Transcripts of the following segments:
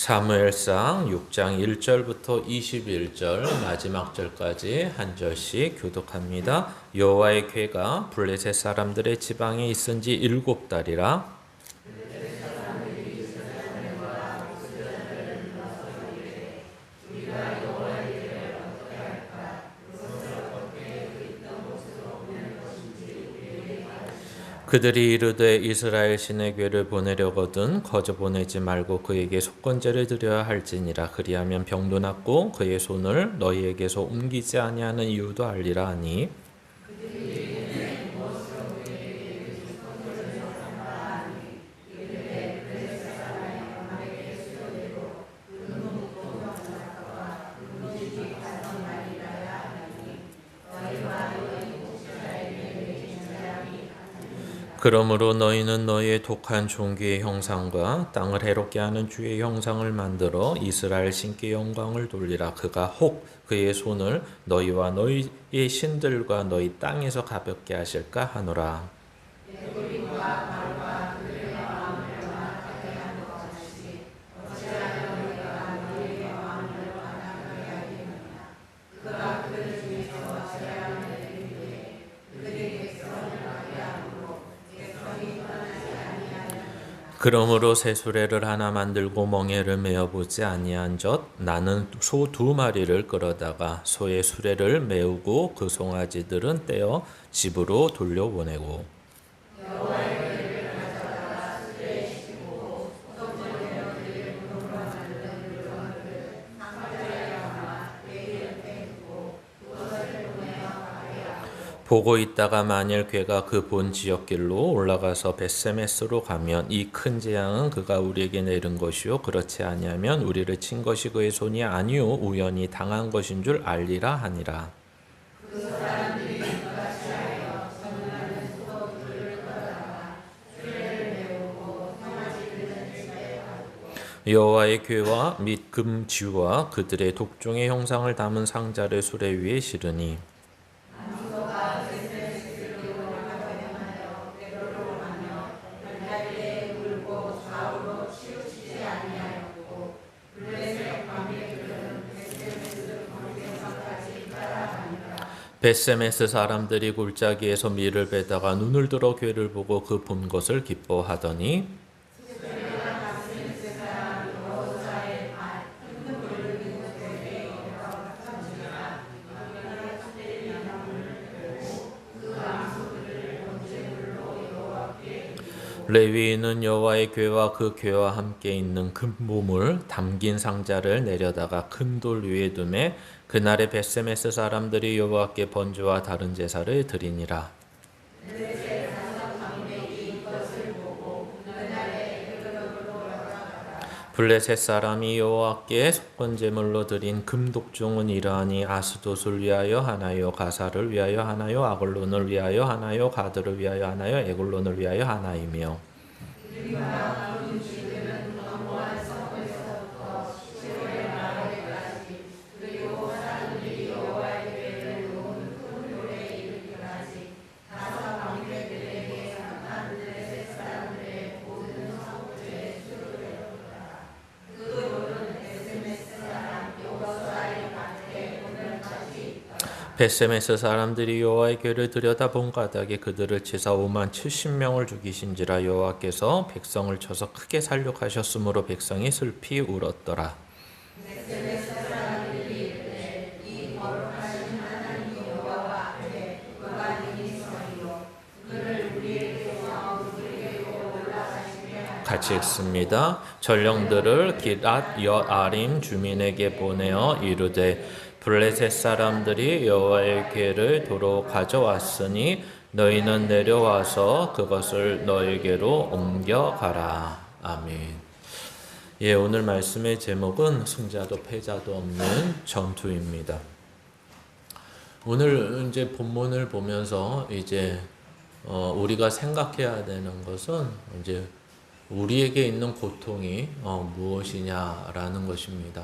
사무엘상 6장 1절부터 21절 마지막 절까지 한 절씩 교독합니다. 여호와의 궤가 블레셋 사람들의 지방에 있은 지 7달이라. 그들이 이르되 이스라엘 신의 궤를 보내려거든 거저 보내지 말고 그에게 속건제를 드려야 할지니라. 그리하면 병도 낫고 그의 손을 너희에게서 옮기지 아니하는 이유도 알리라 하니. 그러므로 너희는 너희의 독한 종기의 형상과 땅을 해롭게 하는 주의 형상을 만들어 이스라엘 신께 영광을 돌리라. 그가 혹 그의 손을 너희와 너희의 신들과 너희 땅에서 가볍게 하실까 하노라. 그러므로 새 수레를 하나 만들고 멍에를 메어보지 아니한 젖 나는 소 2마리를 끌어다가 소의 수레를 메우고 그 송아지들은 떼어 집으로 돌려보내고. 보고 있다가 만일 궤가 그 본 지역길로 올라가서 벳세메스로 가면 이 큰 재앙은 그가 우리에게 내린 것이요 그렇지 아니하면 우리를 친 것이 그의 손이 아니요 우연히 당한 것인 줄 알리라 하니라. 여호와의 궤와 및 금지와 그들의 독종의 형상을 담은 상자를 수레 위에 실으니. 벳세메스 사람들이 골짜기에서 밀을 베다가 눈을 들어 궤를 보고 그 본 것을 기뻐하더니 레위인은 여호와의 궤와 그 궤와 함께 있는 금보물 담긴 상자를 내려다가 큰 돌 위에 두매 그날에 벳세메스 사람들이 여호와께 번제와 다른 제사를 드리니라. 블레셋 사람이 여호와께 속건제물로 드린 금독종은 이러하니 아스돗을 위하여 하나요, 가사를 위하여 하나요, 아글론을 위하여 하나요, 가드를 위하여 하나요, 에글론을 위하여 하나이며. 벳세메스 사람들이 여호와의 궤를 들여다본 까닭에 그들을 치사 50,070명을 죽이신지라. 여호와께서 백성을 쳐서 크게 살육하셨으므로 백성이 슬피 울었더라. 같이 읽습니다. 전령들을 기랏 여아림 주민에게 보내어 이르되 블레셋 사람들이 여호와의 궤를 도로 가져왔으니 너희는 내려와서 그것을 너에게로 옮겨가라. 아멘. 예, 오늘 말씀의 제목은 승자도 패자도 없는 전투입니다. 오늘 이제 본문을 보면서 이제 우리가 생각해야 되는 것은 이제 우리에게 있는 고통이 무엇이냐라는 것입니다.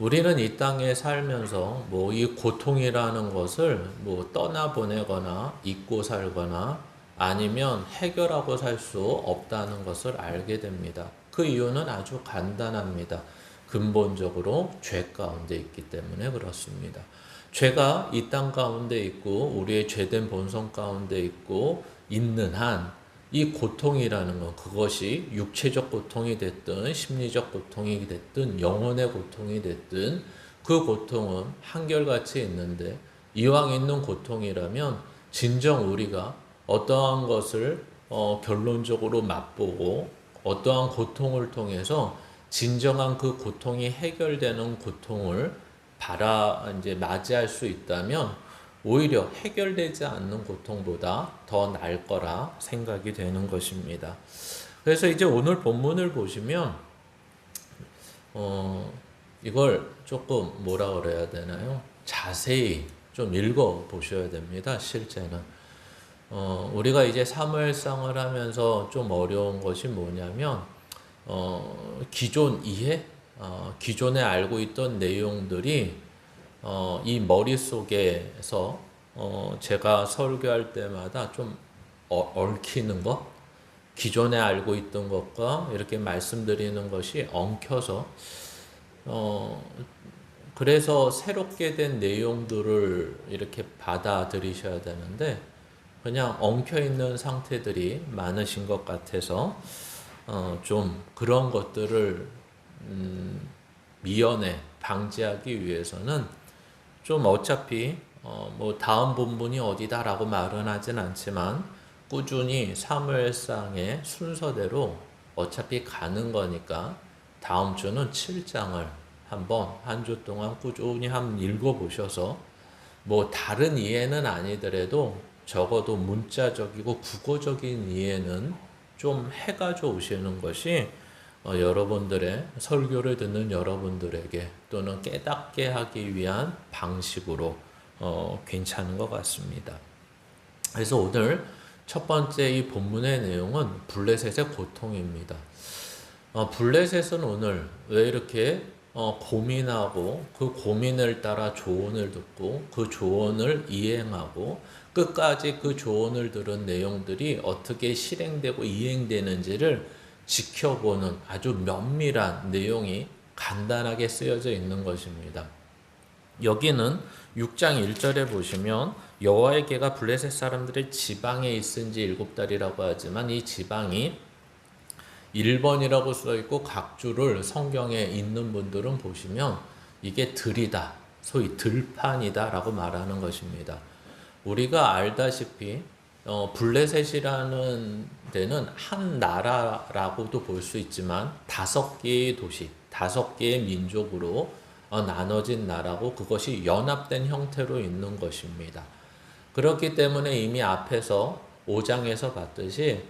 우리는 이 땅에 살면서 이 고통이라는 것을 떠나보내거나 잊고 살거나 아니면 해결하고 살 수 없다는 것을 알게 됩니다. 그 이유는 아주 간단합니다. 근본적으로 죄 가운데 있기 때문에 그렇습니다. 죄가 이 땅 가운데 있고 우리의 죄된 본성 가운데 있고 있는 한 이 고통이라는 건 그것이 육체적 고통이 됐든 심리적 고통이 됐든 영혼의 고통이 됐든 그 고통은 한결같이 있는데 이왕 있는 고통이라면 진정 우리가 어떠한 것을 결론적으로 맛보고 어떠한 고통을 통해서 진정한 그 고통이 해결되는 고통을 이제 맞이할 수 있다면 오히려 해결되지 않는 고통보다 더 나을 거라 생각이 되는 것입니다. 그래서 이제 오늘 본문을 보시면 이걸 조금 뭐라 그래야 되나요? 자세히 좀 읽어 보셔야 됩니다. 실제는 우리가 이제 사무엘상을 하면서 좀 어려운 것이 뭐냐면 기존 이해, 기존에 알고 있던 내용들이 이 머릿속에서 제가 설교할 때마다 좀 얽히는 것, 기존에 알고 있던 것과 이렇게 말씀드리는 것이 엉켜서 그래서 새롭게 된 내용들을 이렇게 받아들이셔야 되는데 그냥 엉켜있는 상태들이 많으신 것 같아서 좀 그런 것들을 미연에 방지하기 위해서는 좀 어차피 뭐 다음 본문이 어디다라고 말은 하진 않지만 꾸준히 사무엘상의 순서대로 어차피 가는 거니까 다음 주는 7장을 한번 한 주 동안 꾸준히 한번 읽어보셔서 뭐 다른 이해는 아니더라도 적어도 문자적이고 국어적인 이해는 좀 해가지고 오시는 것이 여러분들의 설교를 듣는 여러분들에게 또는 깨닫게 하기 위한 방식으로 괜찮은 것 같습니다. 그래서 오늘 첫 번째 이 본문의 내용은 블레셋의 고통입니다. 블레셋은 오늘 왜 이렇게 고민하고 그 고민을 따라 조언을 듣고 그 조언을 이행하고 끝까지 그 조언을 들은 내용들이 어떻게 실행되고 이행되는지를 지켜보는 아주 면밀한 내용이 간단하게 쓰여져 있는 것입니다. 여기는 6장 1절에 보시면 여호와의 궤가 블레셋 사람들의 지방에 있은 지 7달이라고 하지만 이 지방이 1번이라고 써있고 각주를 성경에 있는 분들은 보시면 이게 들이다, 소위 들판이다 라고 말하는 것입니다. 우리가 알다시피 블레셋이라는 데는 한 나라라고도 볼 수 있지만 5개의 도시, 5개의 민족으로 나눠진 나라고 그것이 연합된 형태로 있는 것입니다. 그렇기 때문에 이미 앞에서 5장에서 봤듯이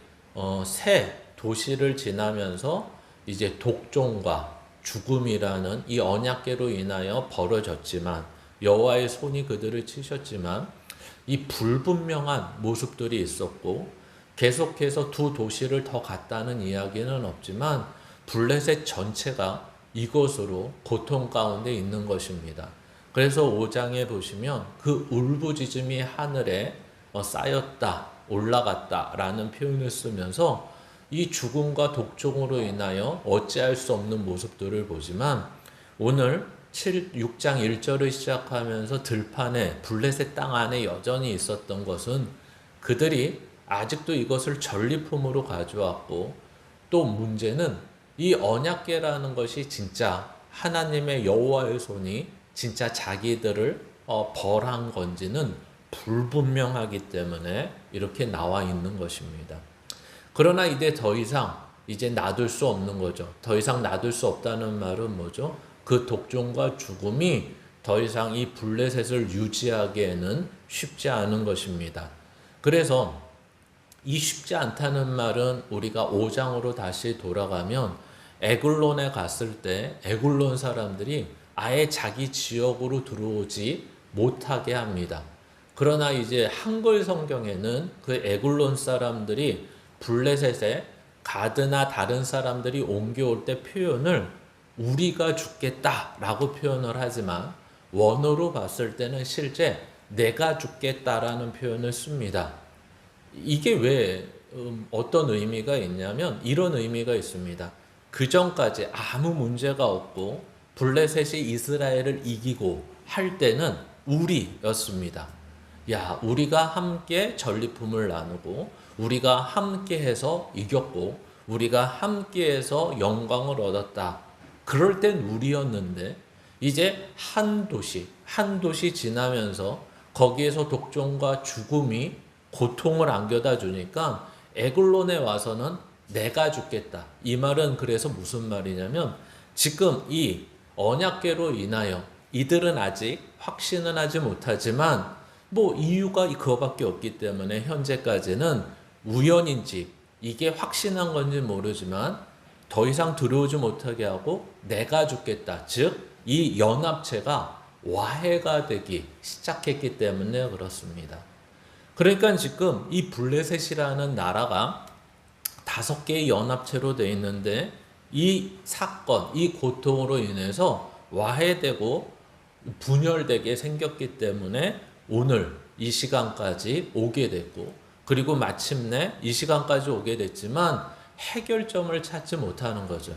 새 도시를 지나면서 이제 독종과 죽음이라는 이 언약궤로 인하여 벌어졌지만 여호와의 손이 그들을 치셨지만 이 불분명한 모습들이 있었고 계속해서 두 도시를 더 갔다는 이야기는 없지만 블레셋 전체가 이것으로 고통 가운데 있는 것입니다. 그래서 5장에 보시면 그 울부짖음이 하늘에 쌓였다, 올라갔다 라는 표현을 쓰면서 이 죽음과 독종으로 인하여 어찌할 수 없는 모습들을 보지만 오늘 6장 1절을 시작하면서 들판에 블레셋 땅 안에 여전히 있었던 것은 그들이 아직도 이것을 전리품으로 가져왔고 또 문제는 이 언약궤라는 것이 진짜 하나님의 여호와의 손이 진짜 자기들을 벌한 건지는 불분명하기 때문에 이렇게 나와 있는 것입니다. 그러나 이제 더 이상 이제 놔둘 수 없는 거죠. 더 이상 놔둘 수 없다는 말은 뭐죠? 그 독종과 죽음이 더 이상 이 블레셋을 유지하기에는 쉽지 않은 것입니다. 그래서 이 쉽지 않다는 말은 우리가 5장으로 다시 돌아가면 에글론에 갔을 때 에글론 사람들이 아예 자기 지역으로 들어오지 못하게 합니다. 그러나 이제 한글 성경에는 그 에글론 사람들이 블레셋에 가드나 다른 사람들이 옮겨올 때 표현을 우리가 죽겠다라고 표현을 하지만 원어로 봤을 때는 실제 내가 죽겠다라는 표현을 씁니다. 이게 왜 어떤 의미가 있냐면 이런 의미가 있습니다. 그 전까지 아무 문제가 없고 블레셋이 이스라엘을 이기고 할 때는 우리였습니다. 야, 우리가 함께 전리품을 나누고 우리가 함께해서 이겼고 우리가 함께해서 영광을 얻었다. 그럴 땐 우리였는데 이제 한 도시 지나면서 거기에서 독종과 죽음이 고통을 안겨다 주니까 에글론에 와서는 내가 죽겠다. 이 말은 그래서 무슨 말이냐면 지금 이 언약궤로 인하여 이들은 아직 확신은 하지 못하지만 뭐 이유가 그거밖에 없기 때문에 현재까지는 우연인지 이게 확신한 건지 모르지만 더 이상 들어오지 못하게 하고 내가 죽겠다. 즉 이 연합체가 와해가 되기 시작했기 때문에 그렇습니다. 그러니까 지금 이 블레셋이라는 나라가 5개의 연합체로 되어 있는데 이 사건, 이 고통으로 인해서 와해되고 분열되게 생겼기 때문에 오늘 이 시간까지 오게 됐고 그리고 마침내 이 시간까지 오게 됐지만 해결점을 찾지 못하는 거죠.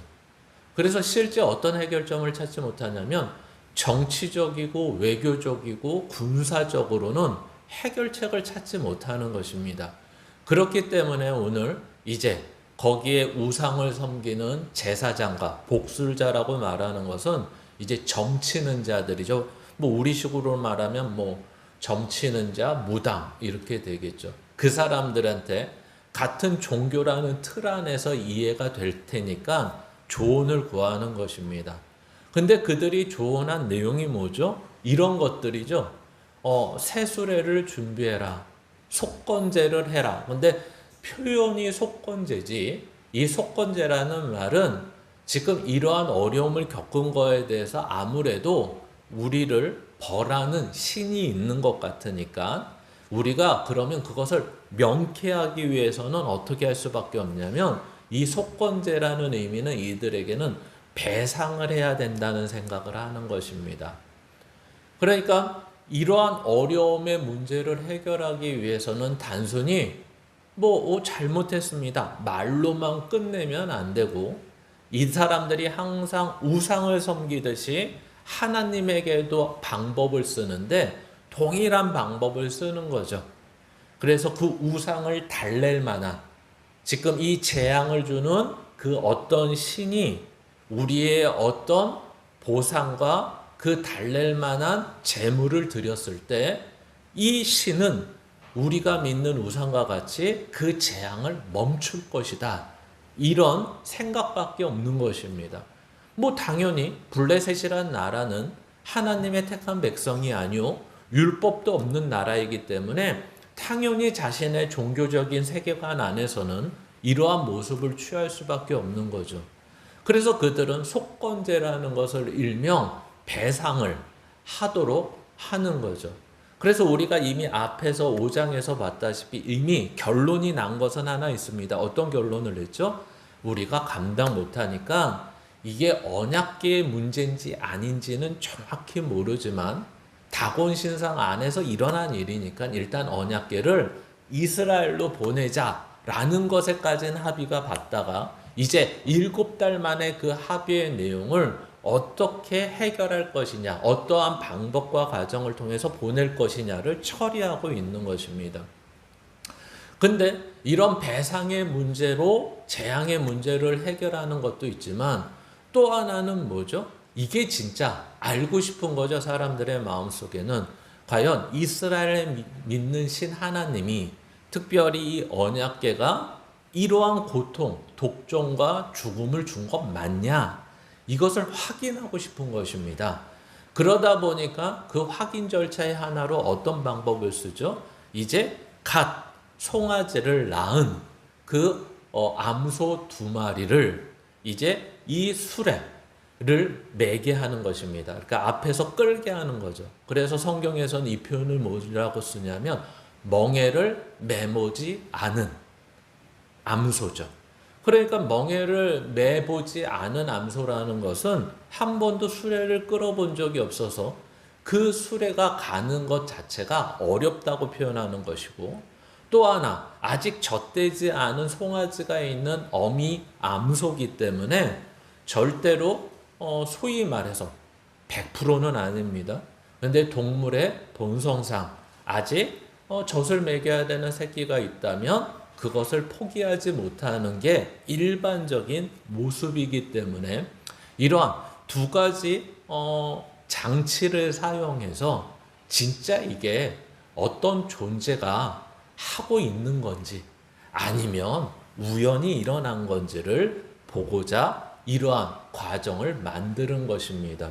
그래서 실제 어떤 해결점을 찾지 못하냐면 정치적이고 외교적이고 군사적으로는 해결책을 찾지 못하는 것입니다. 그렇기 때문에 오늘 이제 거기에 우상을 섬기는 제사장과 복술자라고 말하는 것은 이제 점치는 자들이죠. 뭐 우리식으로 말하면 뭐 점치는 자, 무당 이렇게 되겠죠. 그 사람들한테 같은 종교라는 틀 안에서 이해가 될 테니까 조언을 구하는 것입니다. 근데 그들이 조언한 내용이 뭐죠? 이런 것들이죠. 세수례를 준비해라. 속건제를 해라. 근데 표현이 속건제지 이 속건제라는 말은 지금 이러한 어려움을 겪은 거에 대해서 아무래도 우리를 벌하는 신이 있는 것 같으니까 우리가 그러면 그것을 명쾌하기 위해서는 어떻게 할 수밖에 없냐면 이 속건제라는 의미는 이들에게는 배상을 해야 된다는 생각을 하는 것입니다. 그러니까 이러한 어려움의 문제를 해결하기 위해서는 단순히 잘못했습니다. 말로만 끝내면 안 되고 이 사람들이 항상 우상을 섬기듯이 하나님에게도 방법을 쓰는데 동일한 방법을 쓰는 거죠. 그래서 그 우상을 달랠 만한 지금 이 재앙을 주는 그 어떤 신이 우리의 어떤 보상과 그 달랠 만한 재물을 드렸을 때 이 신은 우리가 믿는 우상과 같이 그 재앙을 멈출 것이다. 이런 생각밖에 없는 것입니다. 당연히 블레셋이라는 나라는 하나님의 택한 백성이 아니오 율법도 없는 나라이기 때문에 당연히 자신의 종교적인 세계관 안에서는 이러한 모습을 취할 수밖에 없는 거죠. 그래서 그들은 속건제라는 것을 일명 배상을 하도록 하는 거죠. 그래서 우리가 이미 앞에서 5장에서 봤다시피 이미 결론이 난 것은 하나 있습니다. 어떤 결론을 냈죠? 우리가 감당 못하니까 이게 언약계의 문제인지 아닌지는 정확히 모르지만 다곤 신상 안에서 일어난 일이니까 일단 언약궤를 이스라엘로 보내자라는 것에까지는 합의가 봤다가 이제 7달 만에 그 합의의 내용을 어떻게 해결할 것이냐, 어떠한 방법과 과정을 통해서 보낼 것이냐를 처리하고 있는 것입니다. 근데 이런 배상의 문제로 재앙의 문제를 해결하는 것도 있지만 또 하나는 뭐죠? 이게 진짜 알고 싶은 거죠. 사람들의 마음속에는 과연 이스라엘에 믿는 신 하나님이 특별히 이 언약궤가 이러한 고통, 독종과 죽음을 준 것 맞냐? 이것을 확인하고 싶은 것입니다. 그러다 보니까 그 확인 절차의 하나로 어떤 방법을 쓰죠? 이제 갓 송아지를 낳은 그 암소 2마리를 이제 이 수레를 매게 하는 것입니다. 그러니까 앞에서 끌게 하는 거죠. 그래서 성경에서는 이 표현을 뭐라고 쓰냐면 멍에를 매보지 않은 암소죠. 그러니까 멍에를 매보지 않은 암소라는 것은 한 번도 수레를 끌어본 적이 없어서 그 수레가 가는 것 자체가 어렵다고 표현하는 것이고 또 하나 아직 젖되지 않은 송아지가 있는 어미 암소기 때문에 절대로 소위 말해서 100%는 아닙니다. 근데 동물의 본성상 아직 젖을 먹여야 되는 새끼가 있다면 그것을 포기하지 못하는 게 일반적인 모습이기 때문에 이러한 두 가지 장치를 사용해서 진짜 이게 어떤 존재가 하고 있는 건지 아니면 우연히 일어난 건지를 보고자 이러한 과정을 만드는 것입니다.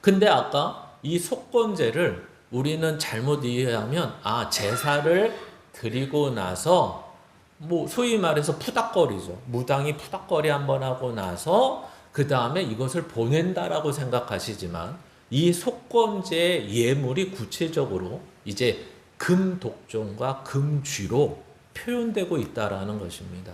근데 아까 이 속건제를 우리는 잘못 이해하면 제사를 드리고 나서 소위 말해서 푸닥거리죠. 무당이 푸닥거리 한번 하고 나서 그 다음에 이것을 보낸다라고 생각하시지만 이 속건제의 예물이 구체적으로 이제 금독종과 금쥐로 표현되고 있다라는 것입니다.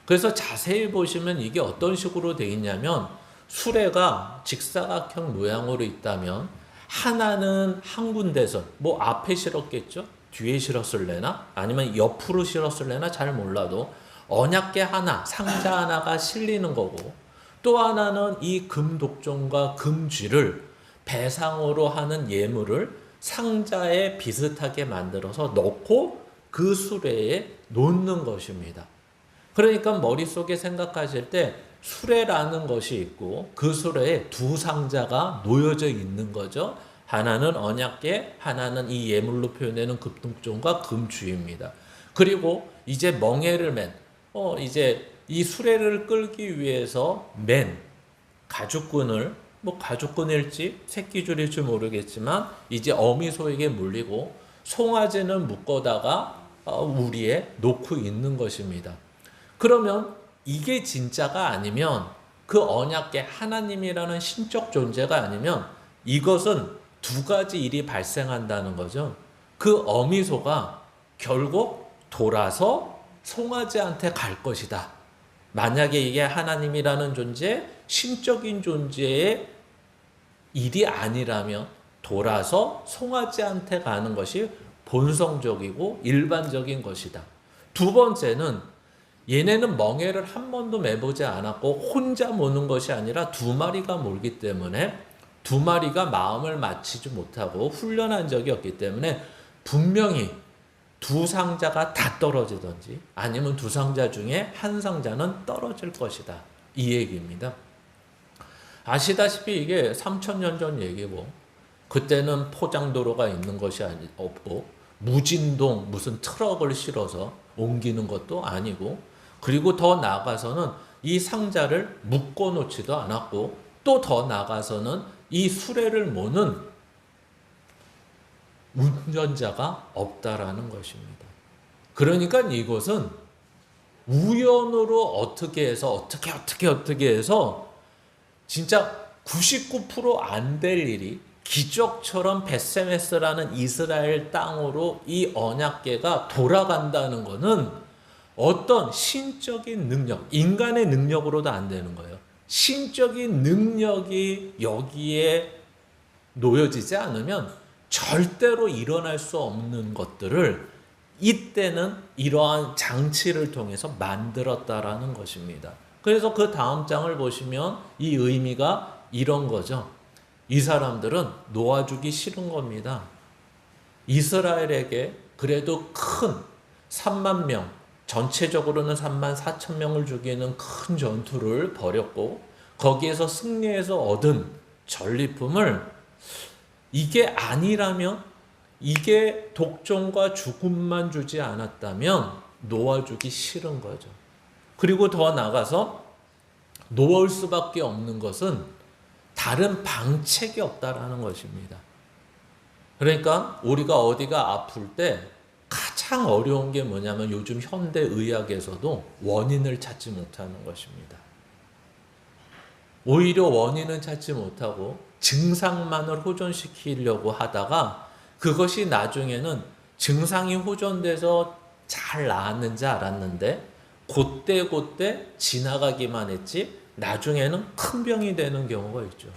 그래서 자세히 보시면 이게 어떤 식으로 되어 있냐면 수레가 직사각형 모양으로 있다면 하나는 한 군데서 앞에 실었겠죠? 뒤에 실었을래나? 아니면 옆으로 실었을래나? 잘 몰라도 언약계 하나, 상자 하나가 실리는 거고 또 하나는 이 금독종과 금쥐를 배상으로 하는 예물을 상자에 비슷하게 만들어서 넣고 그 수레에 놓는 것입니다. 그러니까 머릿속에 생각하실 때 수레라는 것이 있고 그 수레에 두 상자가 놓여져 있는 거죠. 하나는 언약계, 하나는 이 예물로 표현되는 금독종과 금쥐입니다. 그리고 이제 멍에를 이제 이 수레를 끌기 위해서 맨 가죽끈을 가죽끈일지 새끼줄일지 모르겠지만 이제 어미소에게 물리고 송아지는 묶어다가 우리에 놓고 있는 것입니다. 그러면 이게 진짜가 아니면 그 언약계 하나님이라는 신적 존재가 아니면 이것은 두 가지 일이 발생한다는 거죠. 그 어미소가 결국 돌아서 송아지한테 갈 것이다. 만약에 이게 하나님이라는 존재, 신적인 존재의 일이 아니라면 돌아서 송아지한테 가는 것이 본성적이고 일반적인 것이다. 두 번째는 얘네는 멍에를 한 번도 매보지 않았고 혼자 모는 것이 아니라 두 마리가 몰기 때문에 두 마리가 마음을 맞추지 못하고 훈련한 적이 없기 때문에 분명히 두 상자가 다 떨어지든지 아니면 두 상자 중에 한 상자는 떨어질 것이다. 이 얘기입니다. 아시다시피 이게 3000년 전 얘기고 그때는 포장도로가 있는 것이 없고 무진동 무슨 트럭을 실어서 옮기는 것도 아니고 그리고 더 나아가서는 이 상자를 묶어놓지도 않았고 또 더 나아가서는 이 수레를 모는 운전자가 없다라는 것입니다. 그러니까 이것은 우연으로 어떻게 해서 진짜 99% 안 될 일이 기적처럼 베세메스라는 이스라엘 땅으로 이 언약궤가 돌아간다는 것은 어떤 신적인 능력, 인간의 능력으로도 안 되는 거예요. 신적인 능력이 여기에 놓여지지 않으면 절대로 일어날 수 없는 것들을 이때는 이러한 장치를 통해서 만들었다라는 것입니다. 그래서 그 다음 장을 보시면 이 의미가 이런 거죠. 이 사람들은 놓아주기 싫은 겁니다. 이스라엘에게 그래도 큰 3만 명, 전체적으로는 3만 4천 명을 죽이는 큰 전투를 벌였고 거기에서 승리해서 얻은 전리품을 이게 아니라면 이게 독종과 죽음만 주지 않았다면 놓아주기 싫은 거죠. 그리고 더 나가서 놓을 수밖에 없는 것은 다른 방책이 없다라는 것입니다. 그러니까 우리가 어디가 아플 때 가장 어려운 게 뭐냐면 요즘 현대의학에서도 원인을 찾지 못하는 것입니다. 오히려 원인은 찾지 못하고 증상만을 호전시키려고 하다가 그것이 나중에는 증상이 호전돼서 잘 나았는지 알았는데 그때 지나가기만 했지 나중에는 큰 병이 되는 경우가 있죠.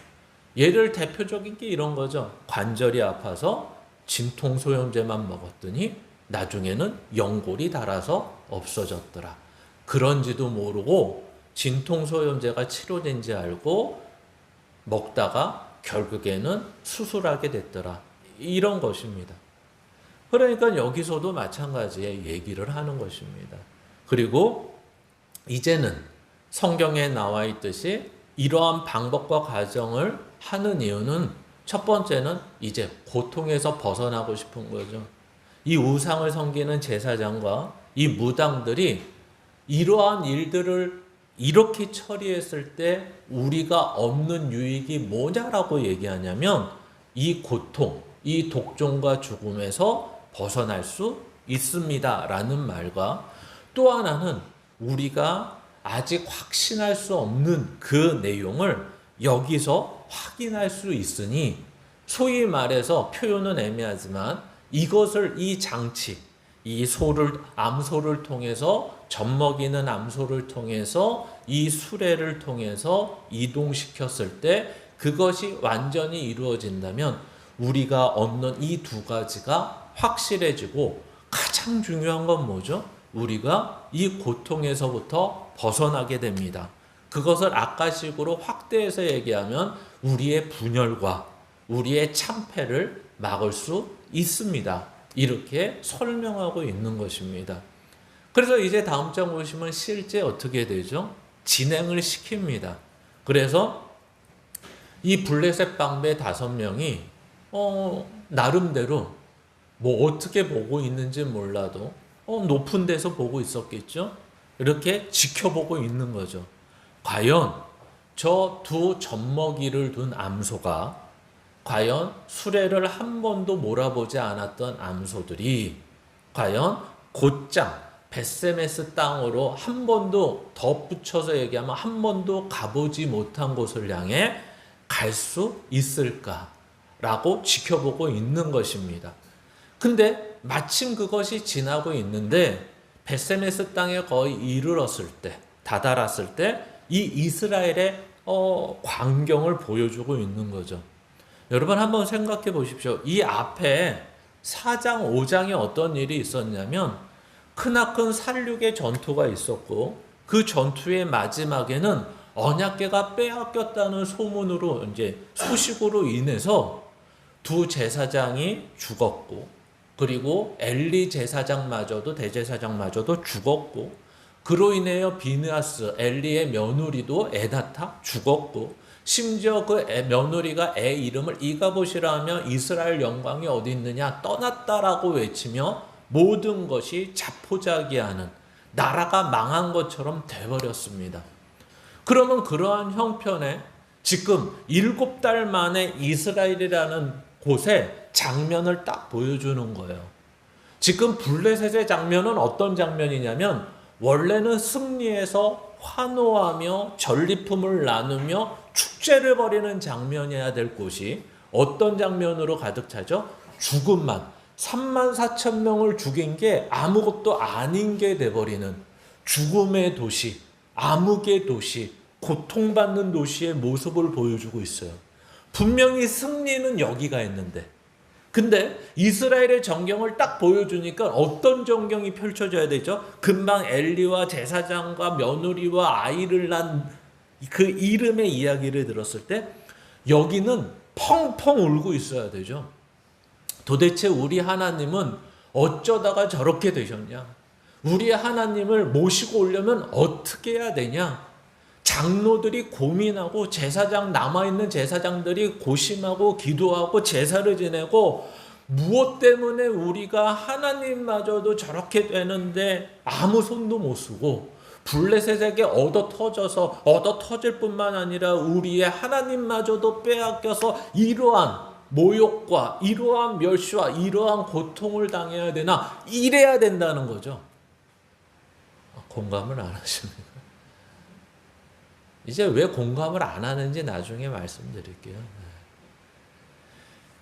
예를 대표적인 게 이런 거죠. 관절이 아파서 진통소염제만 먹었더니 나중에는 연골이 닳아서 없어졌더라. 그런지도 모르고 진통소염제가 치료된지 알고 먹다가 결국에는 수술하게 됐더라. 이런 것입니다. 그러니까 여기서도 마찬가지의 얘기를 하는 것입니다. 그리고 이제는 성경에 나와 있듯이 이러한 방법과 과정을 하는 이유는 첫 번째는 이제 고통에서 벗어나고 싶은 거죠. 이 우상을 섬기는 제사장과 이 무당들이 이러한 일들을 이렇게 처리했을 때 우리가 얻는 유익이 뭐냐라고 얘기하냐면 이 고통, 이 독종과 죽음에서 벗어날 수 있습니다 라는 말과 또 하나는 우리가 아직 확신할 수 없는 그 내용을 여기서 확인할 수 있으니 소위 말해서 표현은 애매하지만 이것을 이 장치, 이 암소를 통해서 젖먹이는 암소를 통해서 이 수레를 통해서 이동시켰을 때 그것이 완전히 이루어진다면 우리가 얻는 이 두 가지가 확실해지고 가장 중요한 건 뭐죠? 우리가 이 고통에서부터 벗어나게 됩니다. 그것을 아까식으로 확대해서 얘기하면 우리의 분열과 우리의 참패를 막을 수 있습니다. 이렇게 설명하고 있는 것입니다. 그래서 이제 다음 장 보시면 실제 어떻게 되죠? 진행을 시킵니다. 그래서 이 블레셋 방배 5명이 나름대로 뭐 어떻게 보고 있는지 몰라도 높은 데서 보고 있었겠죠? 이렇게 지켜보고 있는 거죠. 과연 저 두 젖먹이를 둔 암소가 과연 수레를 한 번도 몰아보지 않았던 암소들이 과연 곧장 벳세메스 땅으로 한 번도 덧붙여서 얘기하면 한 번도 가보지 못한 곳을 향해 갈 수 있을까라고 지켜보고 있는 것입니다. 근데 마침 그것이 지나고 있는데 벳세메스 땅에 거의 이르렀을 때, 다다랐을 때 이 이스라엘의 광경을 보여주고 있는 거죠. 여러분 한번 생각해 보십시오. 이 앞에 4장, 5장에 어떤 일이 있었냐면 크나큰 살육의 전투가 있었고 그 전투의 마지막에는 언약궤가 빼앗겼다는 소문으로 이제 소식으로 인해서 두 제사장이 죽었고 그리고 엘리 제사장마저도 대제사장마저도 죽었고 그로 인하여 비느하스 엘리의 며느리도 에다타 죽었고 심지어 그 며느리가 애 이름을 이가봇이라 하며 이스라엘 영광이 어디 있느냐 떠났다라고 외치며 모든 것이 자포자기하는 나라가 망한 것처럼 돼버렸습니다. 그러면 그러한 형편에 지금 7달 만에 이스라엘이라는 곳에 장면을 딱 보여주는 거예요. 지금 블레셋의 장면은 어떤 장면이냐면 원래는 승리해서 환호하며 전리품을 나누며 축제를 벌이는 장면이어야 될 곳이 어떤 장면으로 가득 차죠? 죽음만 34,000명을 죽인 게 아무것도 아닌 게 돼버리는 죽음의 도시, 암흑의 도시, 고통받는 도시의 모습을 보여주고 있어요. 분명히 승리는 여기가 있는데 근데 이스라엘의 전경을 딱 보여주니까 어떤 전경이 펼쳐져야 되죠? 금방 엘리와 제사장과 며느리와 아이를 낳은 그 이름의 이야기를 들었을 때 여기는 펑펑 울고 있어야 되죠. 도대체 우리 하나님은 어쩌다가 저렇게 되셨냐? 우리 하나님을 모시고 오려면 어떻게 해야 되냐? 장로들이 고민하고 제사장 남아있는 제사장들이 고심하고 기도하고 제사를 지내고 무엇 때문에 우리가 하나님마저도 저렇게 되는데 아무 손도 못 쓰고 블레셋에게 얻어 터질 뿐만 아니라 우리의 하나님마저도 빼앗겨서 이러한 모욕과 이러한 멸시와 이러한 고통을 당해야 되나 이래야 된다는 거죠. 공감을 안 하십니까? 이제 왜 공감을 안 하는지 나중에 말씀드릴게요.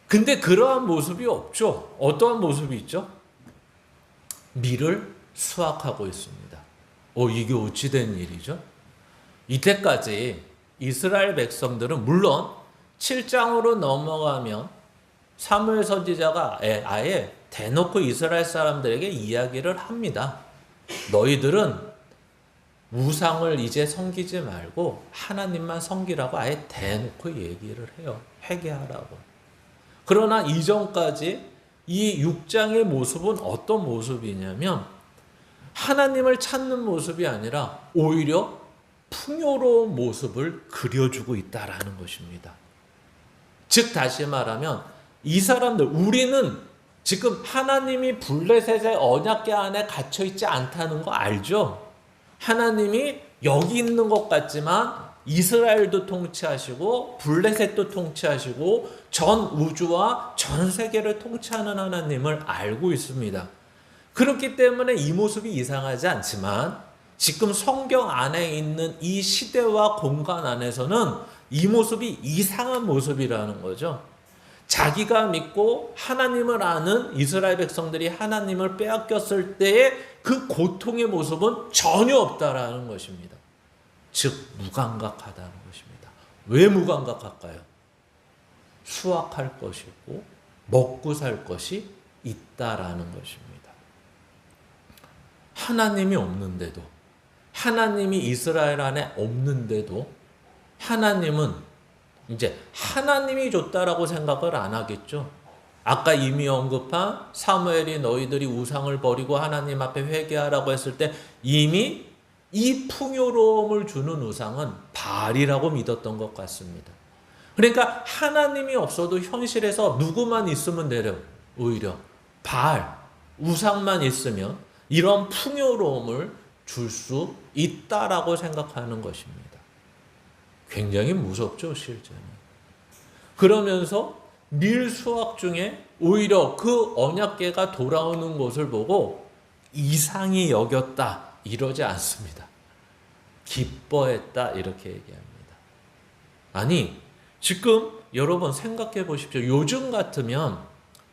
근데 그러한 모습이 없죠. 어떠한 모습이 있죠? 밀을 수확하고 있습니다. 이게 어찌 된 일이죠? 이때까지 이스라엘 백성들은 물론 7장으로 넘어가면 사무엘 선지자가 아예 대놓고 이스라엘 사람들에게 이야기를 합니다. 너희들은 우상을 이제 섬기지 말고 하나님만 섬기라고 아예 대놓고 얘기를 해요. 회개하라고. 그러나 이전까지 이 6장의 모습은 어떤 모습이냐면 하나님을 찾는 모습이 아니라 오히려 풍요로운 모습을 그려주고 있다라는 것입니다. 즉 다시 말하면 이 사람들, 우리는 지금 하나님이 블레셋의 언약궤 안에 갇혀있지 않다는 거 알죠? 하나님이 여기 있는 것 같지만 이스라엘도 통치하시고 블레셋도 통치하시고 전 우주와 전 세계를 통치하는 하나님을 알고 있습니다. 그렇기 때문에 이 모습이 이상하지 않지만 지금 성경 안에 있는 이 시대와 공간 안에서는 이 모습이 이상한 모습이라는 거죠. 자기가 믿고 하나님을 아는 이스라엘 백성들이 하나님을 빼앗겼을 때의 그 고통의 모습은 전혀 없다라는 것입니다. 즉 무감각하다는 것입니다. 왜 무감각할까요? 수확할 것이고 먹고 살 것이 있다라는 것입니다. 하나님이 없는데도, 하나님이 이스라엘 안에 없는데도 하나님은 이제 하나님이 줬다라고 생각을 안 하겠죠. 아까 이미 언급한 사무엘이 너희들이 우상을 버리고 하나님 앞에 회개하라고 했을 때 이미 이 풍요로움을 주는 우상은 바알이라고 믿었던 것 같습니다. 그러니까 하나님이 없어도 현실에서 누구만 있으면 되려 오히려 바알, 우상만 있으면 이런 풍요로움을 줄 수 있다라고 생각하는 것입니다. 굉장히 무섭죠, 실제는. 그러면서 밀수확 중에 오히려 그 언약궤가 돌아오는 것을 보고 이상히 여겼다 이러지 않습니다. 기뻐했다 이렇게 얘기합니다. 아니 지금 여러분 생각해 보십시오. 요즘 같으면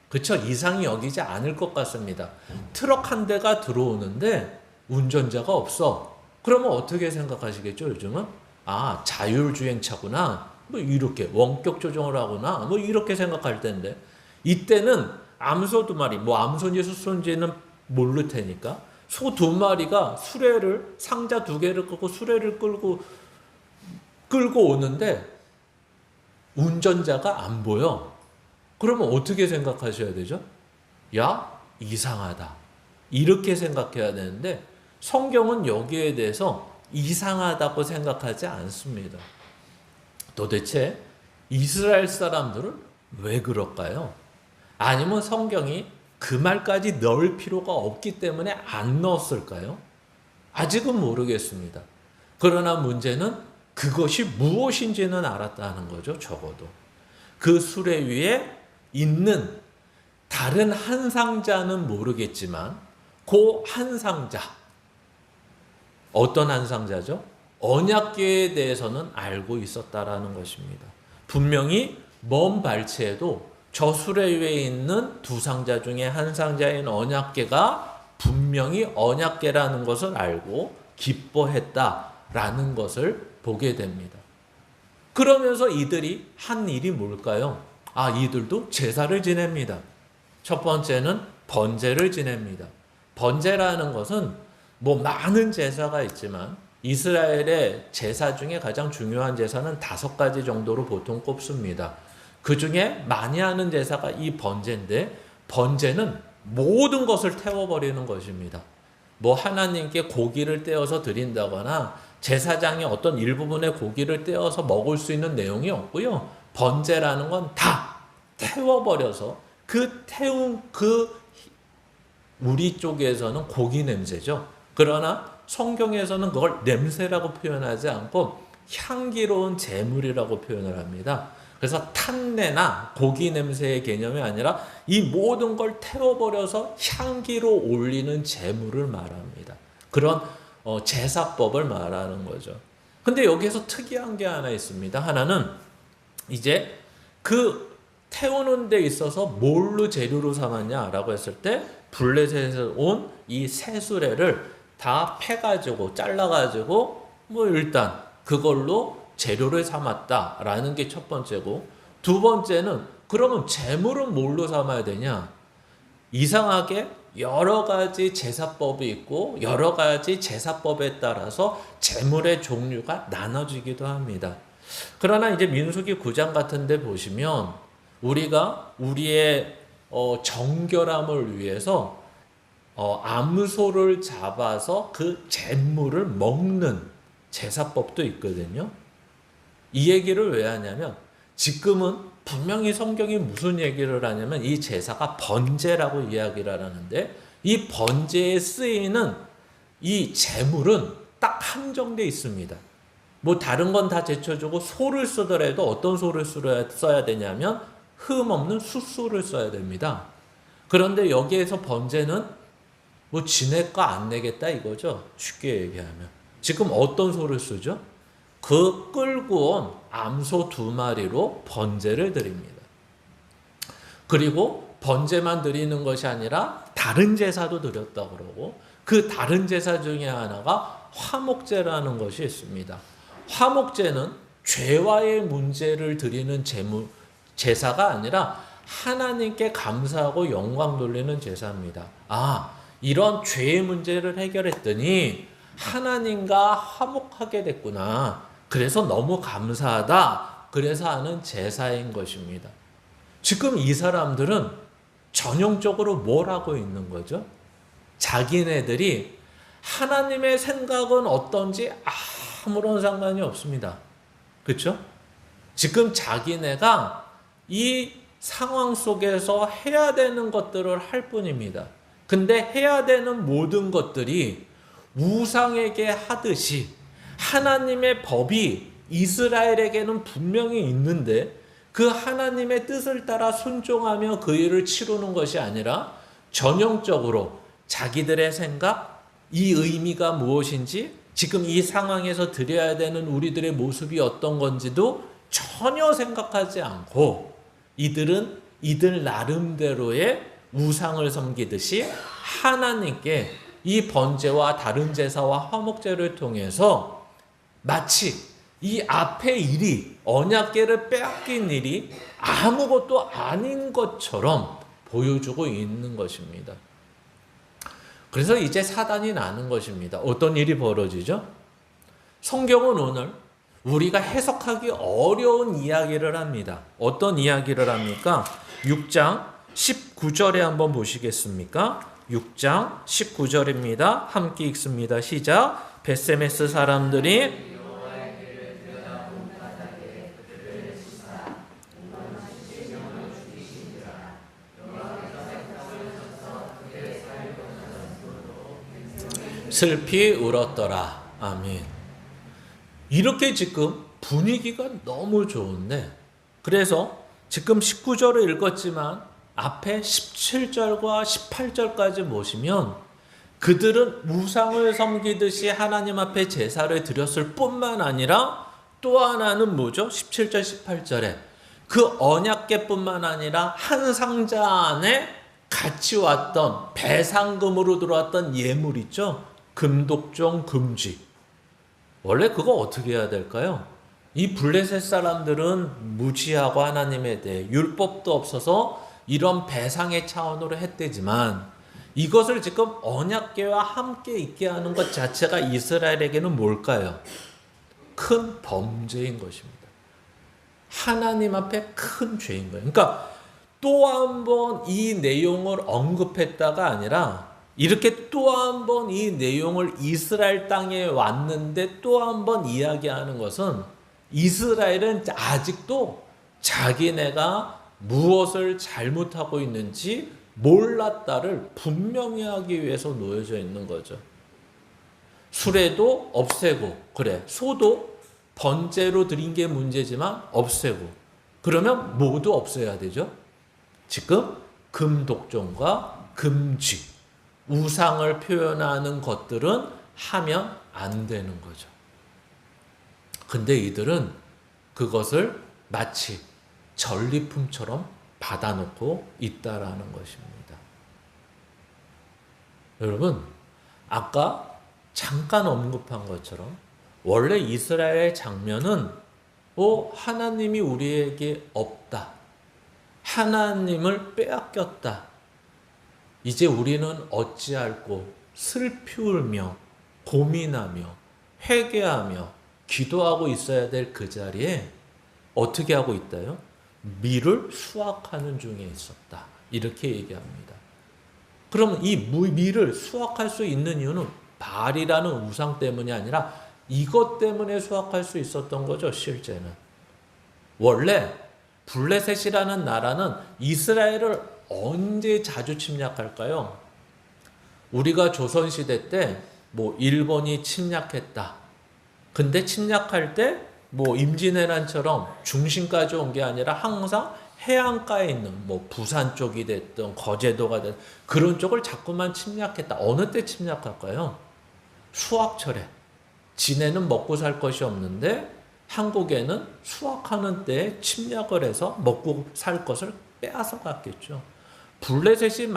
그쵸, 이상히 여기지 않을 것 같습니다. 트럭 한 대가 들어오는데 운전자가 없어. 그러면 어떻게 생각하시겠죠, 요즘은? 아, 자율주행차구나. 뭐 이렇게 원격 조정을 하거나 뭐 이렇게 생각할 텐데 이때는 암소 2마리, 뭐 암소인지 숫소인지는 모를 테니까 소 2마리가 수레를 상자 2개를 끌고 수레를 끌고 오는데 운전자가 안 보여. 그러면 어떻게 생각하셔야 되죠? 야, 이상하다. 이렇게 생각해야 되는데 성경은 여기에 대해서 이상하다고 생각하지 않습니다. 도대체 이스라엘 사람들은 왜 그럴까요? 아니면 성경이 그 말까지 넣을 필요가 없기 때문에 안 넣었을까요? 아직은 모르겠습니다. 그러나 문제는 그것이 무엇인지는 알았다는 거죠, 적어도. 그 수레 위에 있는 다른 한 상자는 모르겠지만 그 한 상자, 어떤 한 상자죠? 언약궤에 대해서는 알고 있었다라는 것입니다. 분명히 먼 발치에도 저 수레 위에 있는 2상자 중에 한 상자인 언약궤가 분명히 언약궤라는 것을 알고 기뻐했다라는 것을 보게 됩니다. 그러면서 이들이 한 일이 뭘까요? 아, 이들도 제사를 지냅니다. 첫 번째는 번제를 지냅니다. 번제라는 것은 뭐 많은 제사가 있지만 이스라엘의 제사 중에 가장 중요한 제사는 5가지 정도로 보통 꼽습니다. 그 중에 많이 하는 제사가 이 번제인데 번제는 모든 것을 태워버리는 것입니다. 뭐 하나님께 고기를 떼어서 드린다거나 제사장이 어떤 일부분의 고기를 떼어서 먹을 수 있는 내용이 없고요. 번제라는 건 다 태워버려서 그 태운 우리 쪽에서는 고기 냄새죠. 그러나 성경에서는 그걸 냄새라고 표현하지 않고 향기로운 제물이라고 표현을 합니다. 그래서 탄내나 고기 냄새의 개념이 아니라 이 모든 걸 태워버려서 향기로 올리는 제물을 말합니다. 그런 제사법을 말하는 거죠. 근데 여기에서 특이한 게 하나 있습니다. 하나는 이제 그 태우는 데 있어서 뭘로 재료로 삼았냐라고 했을 때 블레셋에서 온 이 새수레를 다 패가지고 잘라가지고 뭐 일단 그걸로 재료를 삼았다라는 게 첫 번째고, 두 번째는 그러면 재물은 뭘로 삼아야 되냐? 이상하게 여러 가지 제사법이 있고 여러 가지 제사법에 따라서 제물의 종류가 나눠지기도 합니다. 그러나 이제 민수기 9장 같은 데 보시면 우리가 우리의 정결함을 위해서 암소를 잡아서 그 제물을 먹는 제사법도 있거든요. 이 얘기를 왜 하냐면 지금은 분명히 성경이 무슨 얘기를 하냐면 이 제사가 번제라고 이야기를 하는데 이 번제에 쓰이는 이 제물은 딱 한정돼 있습니다. 뭐 다른 건 다 제쳐주고 소를 쓰더라도 어떤 소를 써야 되냐면 흠 없는 숫소를 써야 됩니다. 그런데 여기에서 번제는 뭐 지낼까 안 내겠다 이거죠. 쉽게 얘기하면. 지금 어떤 소를 쓰죠? 그 끌고 온 암소 2마리로 번제를 드립니다. 그리고 번제만 드리는 것이 아니라 다른 제사도 드렸다 그러고 그 다른 제사 중에 하나가 화목제라는 것이 있습니다. 화목제는 죄와의 문제를 드리는 제사가 아니라 하나님께 감사하고 영광 돌리는 제사입니다. 이런 죄의 문제를 해결했더니 하나님과 화목하게 됐구나. 그래서 너무 감사하다. 그래서 하는 제사인 것입니다. 지금 이 사람들은 전형적으로 뭘 하고 있는 거죠? 자기네들이 하나님의 생각은 어떤지 아무런 상관이 없습니다. 그렇죠? 지금 자기네가 이 상황 속에서 해야 되는 것들을 할 뿐입니다. 근데 해야 되는 모든 것들이 우상에게 하듯이 하나님의 법이 이스라엘에게는 분명히 있는데 그 하나님의 뜻을 따라 순종하며 그 일을 치르는 것이 아니라 전형적으로 자기들의 생각, 이 의미가 무엇인지 지금 이 상황에서 드려야 되는 우리들의 모습이 어떤 건지도 전혀 생각하지 않고 이들은 이들 나름대로의 우상을 섬기듯이 하나님께 이 번제와 다른 제사와 화목제를 통해서 마치 이 앞의 일이 언약궤를 빼앗긴 일이 아무것도 아닌 것처럼 보여주고 있는 것입니다. 그래서 이제 사단이 나는 것입니다. 어떤 일이 벌어지죠? 성경은 오늘 우리가 해석하기 어려운 이야기를 합니다. 어떤 이야기를 합니까? 6장 19절에 한번 보시겠습니까? 6장 19절입니다. 함께 읽습니다. 시작. 벳세메스 사람들이 슬피 울었더라. 아멘. 이렇게 지금 분위기가 너무 좋은데 그래서 지금 19절을 읽었지만 앞에 17절과 18절까지 보시면 그들은 우상을 섬기듯이 하나님 앞에 제사를 드렸을 뿐만 아니라 또 하나는 뭐죠? 17절 18절에 그 언약궤뿐만 아니라 한 상자 안에 같이 왔던 배상금으로 들어왔던 예물 있죠? 금독종 금쥐. 원래 그거 어떻게 해야 될까요? 이 블레셋 사람들은 무지하고 하나님에 대해 율법도 없어서 이런 배상의 차원으로 했대지만 이것을 지금 언약궤와 함께 있게 하는 것 자체가 이스라엘에게는 뭘까요? 큰 범죄인 것입니다. 하나님 앞에 큰 죄인 거예요. 그러니까 또 한 번 이 내용을 언급했다가 아니라 이렇게 또 한 번 이 내용을 이스라엘 땅에 왔는데 또 한 번 이야기하는 것은 이스라엘은 아직도 자기네가 무엇을 잘못하고 있는지 몰랐다를 분명히 하기 위해서 놓여져 있는 거죠. 수레도 없애고 그래 소도 번제로 드린 게 문제지만 없애고 그러면 모두 없애야 되죠. 지금 금독종과 금쥐 우상을 표현하는 것들은 하면 안 되는 거죠. 근데 이들은 그것을 마치 전리품처럼 받아놓고 있다라는 것입니다. 여러분, 아까 잠깐 언급한 것처럼 원래 이스라엘의 장면은 하나님이 우리에게 없다. 하나님을 빼앗겼다. 이제 우리는 어찌할꼬 슬피 울며 고민하며 회개하며 기도하고 있어야 될 그 자리에 어떻게 하고 있다요? 밀을 수확하는 중에 있었다. 이렇게 얘기합니다. 그럼 이 밀을 수확할 수 있는 이유는 바알이라는 우상 때문이 아니라 이것 때문에 수확할 수 있었던 거죠, 실제는. 원래 블레셋이라는 나라는 이스라엘을 언제 자주 침략할까요? 우리가 조선시대 때 뭐 일본이 침략했다. 근데 침략할 때 뭐 임진왜란처럼 중심까지 온 게 아니라 항상 해안가에 있는 뭐 부산 쪽이 됐든 거제도가 됐든 그런 쪽을 자꾸만 침략했다. 어느 때 침략할까요? 수확철에. 지네는 먹고 살 것이 없는데 한국에는 수확하는 때에 침략을 해서 먹고 살 것을 빼앗아 갔겠죠. 블레셋이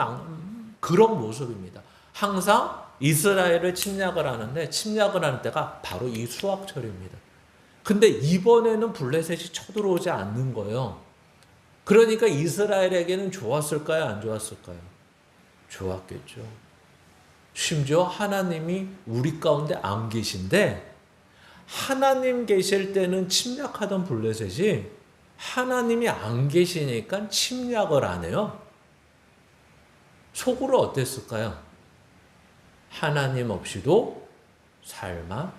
그런 모습입니다. 항상 이스라엘을 침략을 하는데 침략을 하는 때가 바로 이 수확철입니다. 근데 이번에는 블레셋이 쳐들어오지 않는 거예요. 그러니까 이스라엘에게는 좋았을까요? 안 좋았을까요? 좋았겠죠. 심지어 하나님이 우리 가운데 안 계신데 하나님 계실 때는 침략하던 블레셋이 하나님이 안 계시니까 침략을 안 해요. 속으로 어땠을까요? 하나님 없이도 살만했다.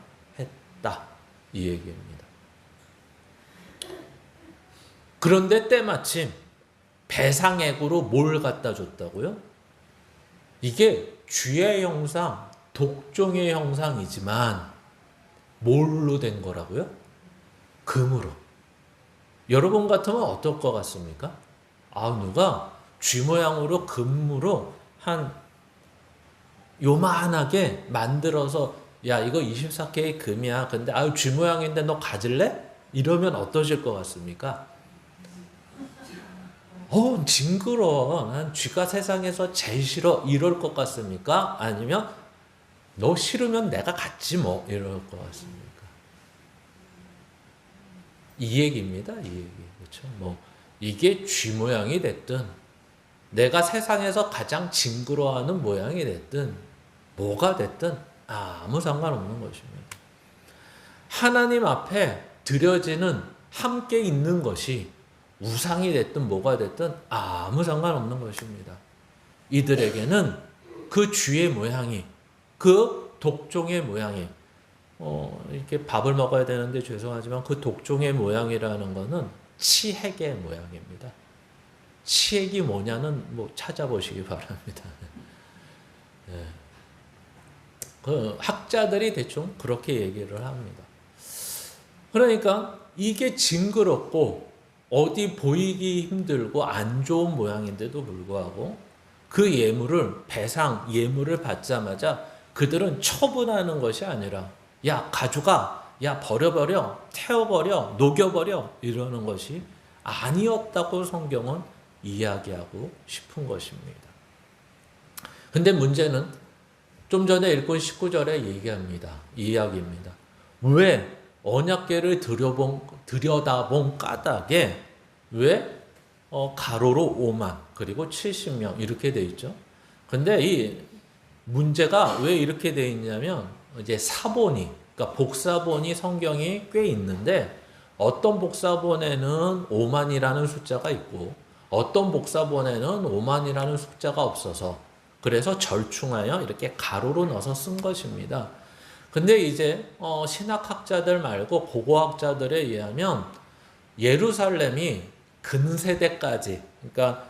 이 얘기입니다. 그런데 때마침 배상액으로 뭘 갖다 줬다고요? 이게 쥐의 형상, 독종의 형상이지만 뭘로 된 거라고요? 금으로. 여러분 같으면 어떨 것 같습니까? 누가 쥐 모양으로 금으로 한 요만하게 만들어서 야 이거 24K 금이야. 근데 쥐 모양인데 너 가질래? 이러면 어떠실 것 같습니까? 징그러워. 난 쥐가 세상에서 제일 싫어. 이럴 것 같습니까? 아니면 너 싫으면 내가 갖지 뭐. 이럴 것 같습니까? 이 얘기입니다. 이 얘기. 그렇죠? 뭐 이게 쥐 모양이 됐든 내가 세상에서 가장 징그러워하는 모양이 됐든 뭐가 됐든 아무 상관없는 것입니다. 하나님 앞에 드려지는 함께 있는 것이 우상이 됐든 뭐가 됐든 아무 상관없는 것입니다. 이들에게는 그 쥐의 모양이, 그 독종의 모양이, 이렇게 밥을 먹어야 되는데 죄송하지만 그 독종의 모양이라는 것은 치핵의 모양입니다. 치핵이 뭐냐는 뭐 찾아보시기 바랍니다. 네. 그 학자들이 대충 그렇게 얘기를 합니다. 그러니까 이게 징그럽고 어디 보이기 힘들고 안 좋은 모양인데도 불구하고 그 예물을 예물을 받자마자 그들은 처분하는 것이 아니라 야 가져가, 야 버려버려, 태워버려, 녹여버려 이러는 것이 아니었다고 성경은 이야기하고 싶은 것입니다. 근데 문제는 좀 전에 읽은 19절에 얘기합니다. 이야기입니다. 왜 언약궤를 들여다본 까닭에 왜 가로로 5만 그리고 70명 이렇게 돼 있죠. 근데 이 문제가 왜 이렇게 돼 있냐면 이제 사본이 그러니까 복사본이 성경이 꽤 있는데 어떤 복사본에는 5만이라는 숫자가 있고 어떤 복사본에는 5만이라는 숫자가 없어서 그래서 절충하여 이렇게 가로로 넣어서 쓴 것입니다. 근데 이제 신학학자들 말고 고고학자들에 의하면 예루살렘이 근세대까지 그러니까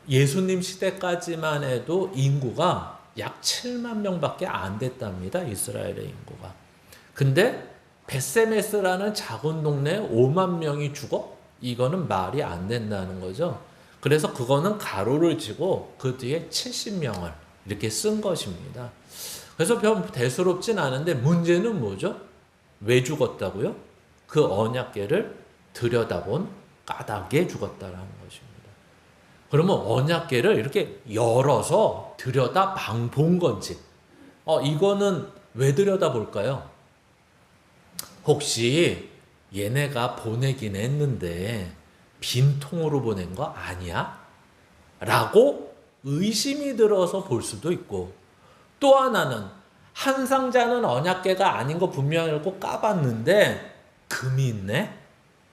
예수님 시대까지만 해도 인구가 약 7만 명밖에 안 됐답니다. 이스라엘의 인구가. 근데 베세메스라는 작은 동네에 5만 명이 죽어? 이거는 말이 안 된다는 거죠. 그래서 그거는 가로를 치고 그 뒤에 70명을 이렇게 쓴 것입니다. 그래서 별 대수롭진 않은데 문제는 뭐죠? 왜 죽었다고요? 그 언약궤를 들여다본 까닭에 죽었다라는 것입니다. 그러면 언약궤를 이렇게 열어서 들여다 본 건지 이거는 왜 들여다볼까요? 혹시 얘네가 보내긴 했는데 빈통으로 보낸 거 아니야? 라고 의심이 들어서 볼 수도 있고, 또 하나는 한 상자는 언약궤가 아닌 거 분명히 알고 까봤는데 금이 있네?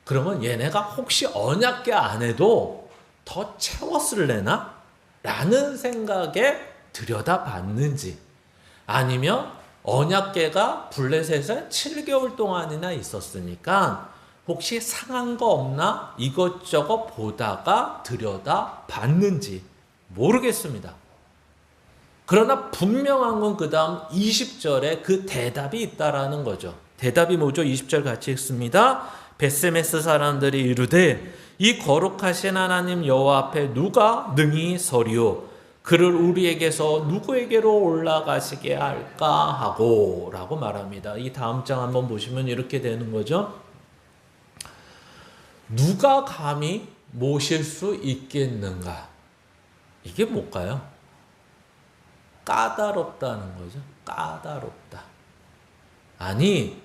그러면 얘네가 혹시 언약궤 안에도 더 채웠을래나? 라는 생각에 들여다봤는지, 아니면 언약궤가 블레셋에 7개월 동안이나 있었으니까 혹시 상한 거 없나 이것저것 보다가 들여다봤는지 모르겠습니다. 그러나 분명한 건 그 다음 20절에 그 대답이 있다라는 거죠. 대답이 뭐죠? 20절 같이 읽습니다. 벳세메스 사람들이 이르되 이 거룩하신 하나님 여호와 앞에 누가 능히 서리요? 그를 우리에게서 누구에게로 올라가시게 할까 하고 라고 말합니다. 이 다음 장 한번 보시면 이렇게 되는 거죠. 누가 감히 모실 수 있겠는가? 이게 뭘까요? 까다롭다는 거죠. 까다롭다. 아니,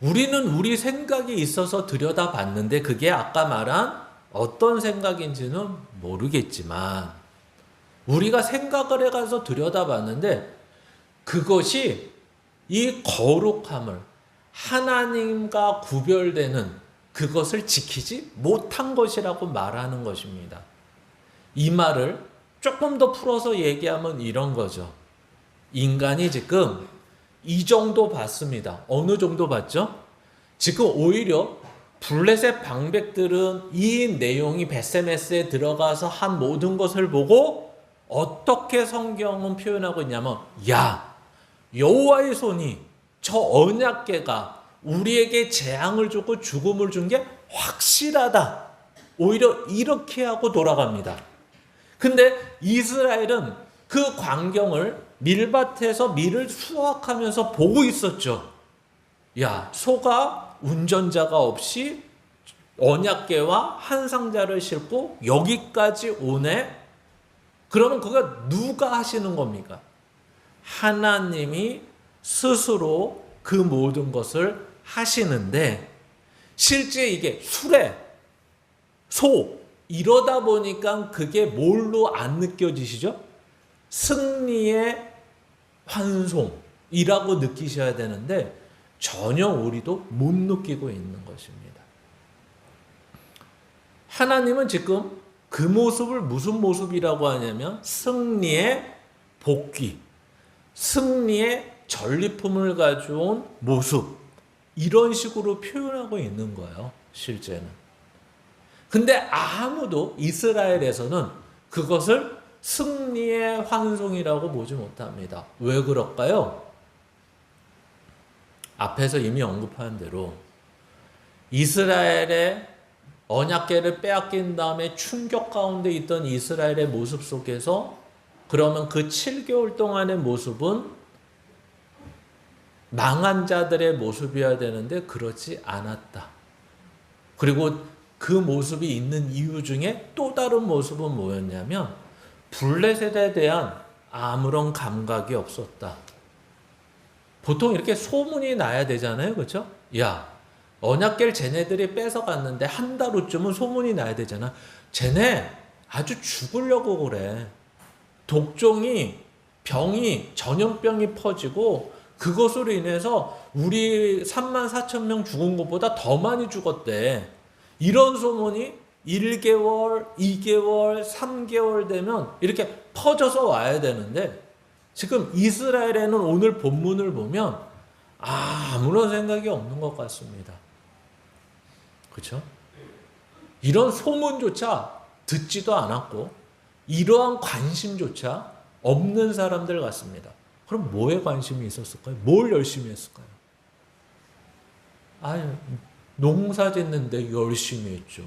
우리는 우리 생각이 있어서 들여다봤는데 그게 아까 말한 어떤 생각인지는 모르겠지만 우리가 생각을 해가서 들여다봤는데 그것이 이 거룩함을 하나님과 구별되는 그것을 지키지 못한 것이라고 말하는 것입니다. 이 말을 조금 더 풀어서 얘기하면 이런 거죠. 인간이 지금 이 정도 봤습니다. 어느 정도 봤죠? 지금 오히려 블레셋 방백들은 이 내용이 벳세메스에 들어가서 한 모든 것을 보고 어떻게 성경은 표현하고 있냐면, 야, 여호와의 손이 저 언약궤가 우리에게 재앙을 주고 죽음을 준 게 확실하다. 오히려 이렇게 하고 돌아갑니다. 근데 이스라엘은 그 광경을 밀밭에서 밀을 수확하면서 보고 있었죠. 야, 소가 운전자가 없이 언약궤와 한 상자를 싣고 여기까지 오네? 그러면 그가 누가 하시는 겁니까? 하나님이 스스로 그 모든 것을 하시는데, 실제 이게 수레, 소, 이러다 보니까 그게 뭘로 안 느껴지시죠? 승리의 환송이라고 느끼셔야 되는데 전혀 우리도 못 느끼고 있는 것입니다. 하나님은 지금 그 모습을 무슨 모습이라고 하냐면 승리의 복귀, 승리의 전리품을 가져온 모습, 이런 식으로 표현하고 있는 거예요, 실제는. 근데 아무도 이스라엘에서는 그것을 승리의 환송이라고 보지 못합니다. 왜 그럴까요? 앞에서 이미 언급한 대로 이스라엘의 언약궤를 빼앗긴 다음에 충격 가운데 있던 이스라엘의 모습 속에서 그러면 그 7개월 동안의 모습은 망한 자들의 모습이어야 되는데 그렇지 않았다. 그리고 그 모습이 있는 이유 중에 또 다른 모습은 뭐였냐면 블레셋에 대한 아무런 감각이 없었다. 보통 이렇게 소문이 나야 되잖아요. 그렇죠? 야, 언약궤를 쟤네들이 뺏어갔는데 한 달 후쯤은 소문이 나야 되잖아. 쟤네 아주 죽으려고 그래. 독종이, 병이, 전염병이 퍼지고 그것으로 인해서 우리 34,000명 죽은 것보다 더 많이 죽었대. 이런 소문이 1개월, 2개월, 3개월 되면 이렇게 퍼져서 와야 되는데 지금 이스라엘에는 오늘 본문을 보면 아무런 생각이 없는 것 같습니다. 그렇죠? 이런 소문조차 듣지도 않았고 이러한 관심조차 없는 사람들 같습니다. 그럼 뭐에 관심이 있었을까요? 뭘 열심히 했을까요? 농사 짓는데 열심히 했죠.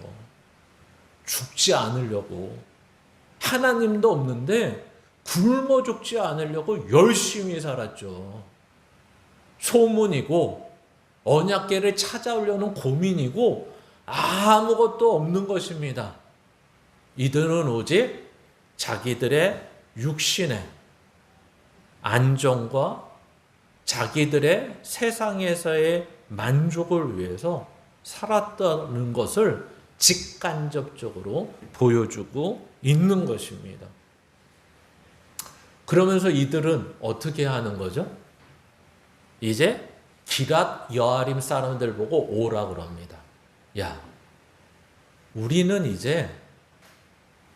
죽지 않으려고. 하나님도 없는데 굶어 죽지 않으려고 열심히 살았죠. 소문이고 언약궤를 찾아오려는 고민이고 아무것도 없는 것입니다. 이들은 오직 자기들의 육신의 안정과 자기들의 세상에서의 만족을 위해서 살았다는 것을 직간접적으로 보여주고 있는 것입니다. 그러면서 이들은 어떻게 하는 거죠? 이제 기랏 여아림 사람들 보고 오라 그럽니다. 야, 우리는 이제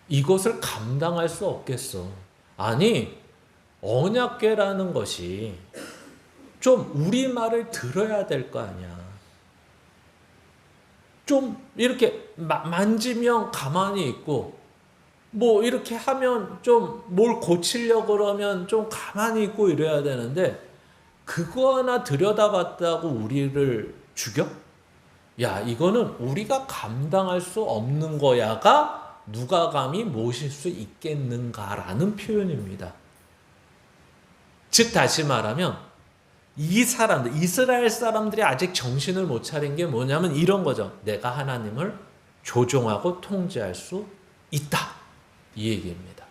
이것을 감당할 수 없겠어. 아니, 언약궤라는 것이 좀 우리 말을 들어야 될 거 아니야. 좀 이렇게 만지면 가만히 있고, 뭐 이렇게 하면 좀 뭘 고치려고 그러면 좀 가만히 있고 이래야 되는데, 그거 하나 들여다봤다고 우리를 죽여? 야, 이거는 우리가 감당할 수 없는 거야가 누가 감히 모실 수 있겠는가라는 표현입니다. 즉 다시 말하면 이 사람들, 이스라엘 사람들이 아직 정신을 못 차린 게 뭐냐면 이런 거죠. 내가 하나님을 조종하고 통제할 수 있다. 이 얘기입니다.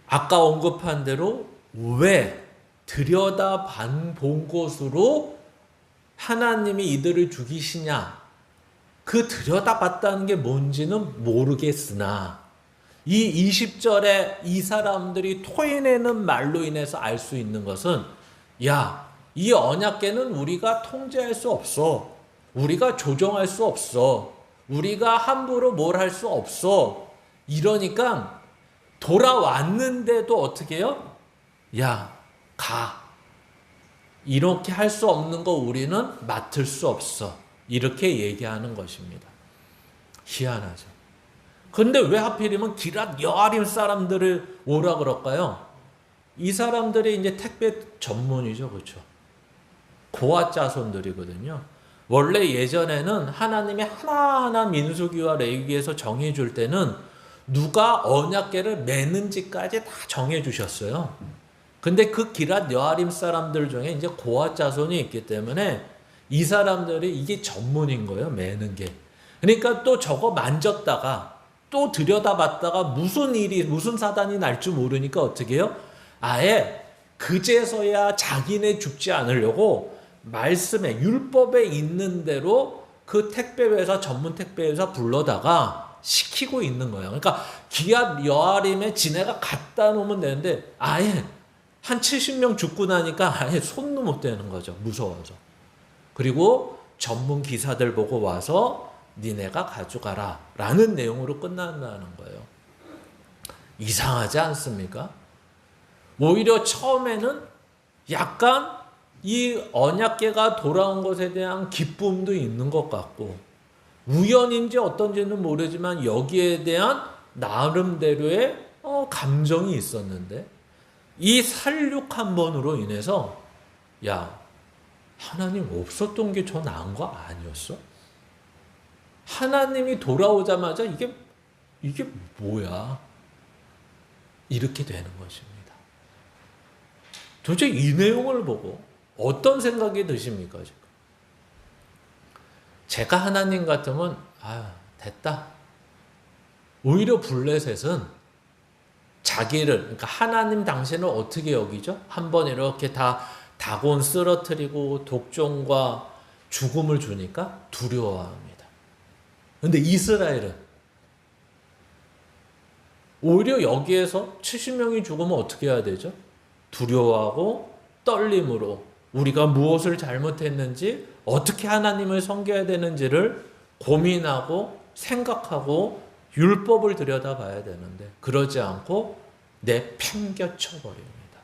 아까 언급한 대로 왜 들여다 본 곳으로 하나님이 이들을 죽이시냐? 그 들여다봤다는 게 뭔지는 모르겠으나 이 20절에 이 사람들이 토해내는 말로 인해서 알 수 있는 것은 야, 이 언약궤는 우리가 통제할 수 없어. 우리가 조정할 수 없어. 우리가 함부로 뭘 할 수 없어. 이러니까 돌아왔는데도 어떻게 해요? 야, 가. 이렇게 할 수 없는 거 우리는 맡을 수 없어. 이렇게 얘기하는 것입니다. 희한하죠. 근데 왜 하필이면 기랏 여아림 사람들을 오라 그럴까요? 이 사람들이 이제 택배 전문이죠. 그렇죠? 고아 자손들이거든요. 원래 예전에는 하나님이 하나하나 민수기와 레위기에서 정해 줄 때는 누가 언약궤를 매는지까지 다 정해 주셨어요. 근데 그 기랏 여아림 사람들 중에 이제 고아 자손이 있기 때문에 이 사람들이 이게 전문인 거예요. 매는 게. 그러니까 또 저거 만졌다가 또 들여다봤다가 무슨 사단이 날 줄 모르니까 어떻게 해요? 아예 그제서야 자기네 죽지 않으려고 말씀에 율법에 있는 대로 그 택배회사 전문 택배회사 불러다가 시키고 있는 거예요. 그러니까 기앗 여아림에 지네가 갖다 놓으면 되는데 아예 한 70명 죽고 나니까 아예 손도 못 대는 거죠. 무서워서. 그리고 전문 기사들 보고 와서 니네가 가져가라 라는 내용으로 끝난다는 거예요. 이상하지 않습니까? 오히려 처음에는 약간 이 언약궤가 돌아온 것에 대한 기쁨도 있는 것 같고 우연인지 어떤지는 모르지만 여기에 대한 나름대로의 감정이 있었는데 이 살육 한 번으로 인해서 야, 하나님 없었던 게 저 나은 거 아니었어? 하나님이 돌아오자마자 이게 뭐야? 이렇게 되는 것입니다. 도대체 이 내용을 보고 어떤 생각이 드십니까? 지금? 제가 하나님 같으면 됐다. 오히려 블레셋은 자기를, 그러니까 하나님 당신을 어떻게 여기죠? 한번 이렇게 다 다곤 쓰러뜨리고 독종과 죽음을 주니까 두려워합니다. 그런데 이스라엘은 오히려 여기에서 70명이 죽으면 어떻게 해야 되죠? 두려워하고 떨림으로 우리가 무엇을 잘못했는지 어떻게 하나님을 섬겨야 되는지를 고민하고 생각하고 율법을 들여다봐야 되는데 그러지 않고 내팽겨쳐 버립니다.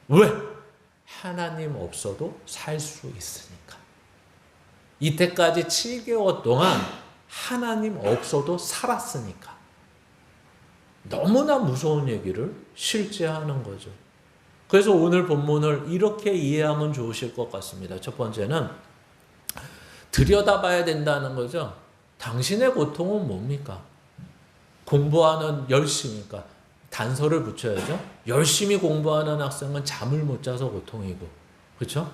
왜? 하나님 없어도 살 수 있으니까. 이때까지 7개월 동안 하나님 없어도 살았으니까. 너무나 무서운 얘기를 실제 하는 거죠. 그래서 오늘 본문을 이렇게 이해하면 좋으실 것 같습니다. 첫 번째는 들여다봐야 된다는 거죠. 당신의 고통은 뭡니까? 공부하는 열심이니까 단서를 붙여야죠. 열심히 공부하는 학생은 잠을 못 자서 고통이고, 그렇죠?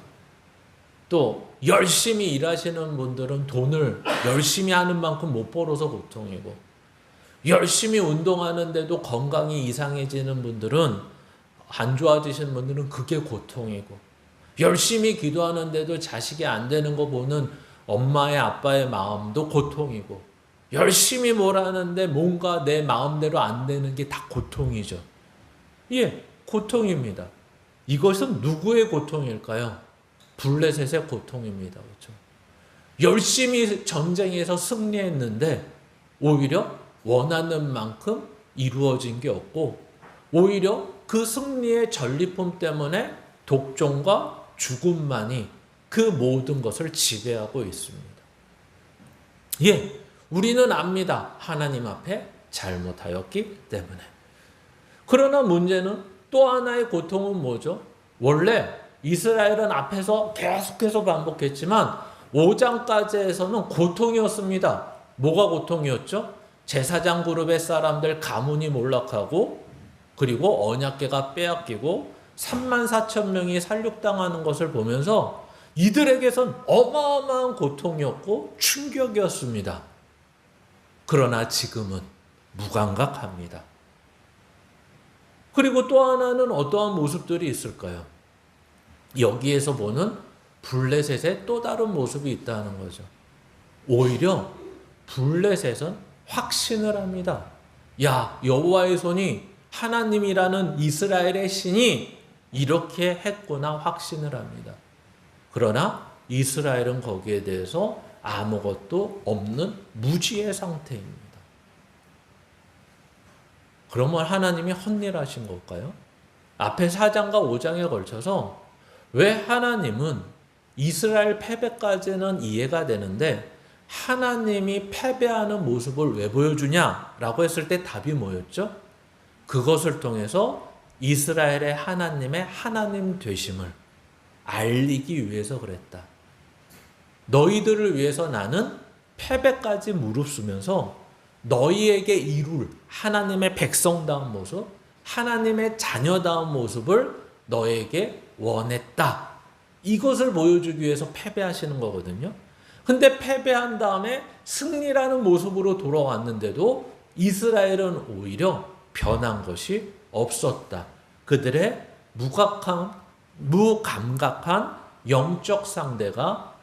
또 열심히 일하시는 분들은 돈을 열심히 하는 만큼 못 벌어서 고통이고, 열심히 운동하는데도 건강이 이상해지는 분들은, 안 좋아지시는 분들은 그게 고통이고, 열심히 기도하는데도 자식이 안 되는 거 보는 엄마의 아빠의 마음도 고통이고, 열심히 뭘 하는데 뭔가 내 마음대로 안 되는 게 다 고통이죠. 예, 고통입니다. 이것은 누구의 고통일까요? 블레셋의 고통입니다. 그렇죠? 열심히 전쟁에서 승리했는데 오히려 원하는 만큼 이루어진 게 없고 오히려 그 승리의 전리품 때문에 독종과 죽음만이 그 모든 것을 지배하고 있습니다. 예, 우리는 압니다. 하나님 앞에 잘못하였기 때문에. 그러나 문제는 또 하나의 고통은 뭐죠? 원래 이스라엘은 앞에서 계속해서 반복했지만 5장까지에서는 고통이었습니다. 뭐가 고통이었죠? 제사장 그룹의 사람들 가문이 몰락하고 그리고 언약궤가 빼앗기고 34,000명이 살육당하는 것을 보면서 이들에게선 어마어마한 고통이었고 충격이었습니다. 그러나 지금은 무감각합니다. 그리고 또 하나는 어떠한 모습들이 있을까요? 여기에서 보는 블레셋의 또 다른 모습이 있다는 거죠. 오히려 블레셋은 확신을 합니다. 야, 여호와의 손이 하나님이라는 이스라엘의 신이 이렇게 했구나 확신을 합니다. 그러나 이스라엘은 거기에 대해서 아무것도 없는 무지의 상태입니다. 그러면 하나님이 헛일하신 걸까요? 앞에 4장과 5장에 걸쳐서 왜 하나님은 이스라엘 패배까지는 이해가 되는데 하나님이 패배하는 모습을 왜 보여주냐라고 했을 때 답이 뭐였죠? 그것을 통해서 이스라엘의 하나님의 하나님 되심을 알리기 위해서 그랬다. 너희들을 위해서 나는 패배까지 무릅쓰면서 너희에게 이룰 하나님의 백성다운 모습, 하나님의 자녀다운 모습을 너에게 원했다. 이것을 보여주기 위해서 패배하시는 거거든요. 근데 패배한 다음에 승리라는 모습으로 돌아왔는데도 이스라엘은 오히려 변한 것이 없었다. 그들의 무감각한 영적 상태가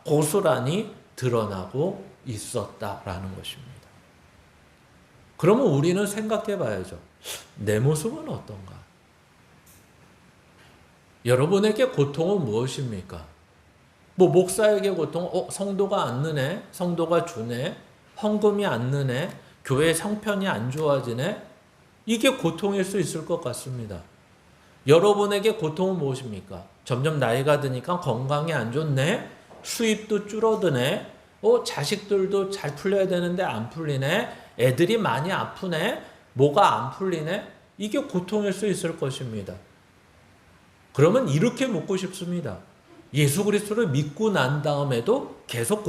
고스란히 드러나고 있었다라는 것입니다. 그러면 우리는 생각해 봐야죠. 내 모습은 어떤가? 여러분에게 고통은 무엇입니까? 목사에게 고통, 성도가 안 느네, 성도가 주네, 헌금이 안 느네, 교회 성편이 안 좋아지네, 이게 고통일 수 있을 것 같습니다. 여러분에게 고통은 무엇입니까? 점점 나이가 드니까 건강이 안 좋네, 수입도 줄어드네, 자식들도 잘 풀려야 되는데 안 풀리네, 애들이 많이 아프네, 뭐가 안 풀리네, 이게 고통일 수 있을 것입니다. 그러면 이렇게 묻고 싶습니다. 예수 그리스도를 믿고 난 다음에도 계속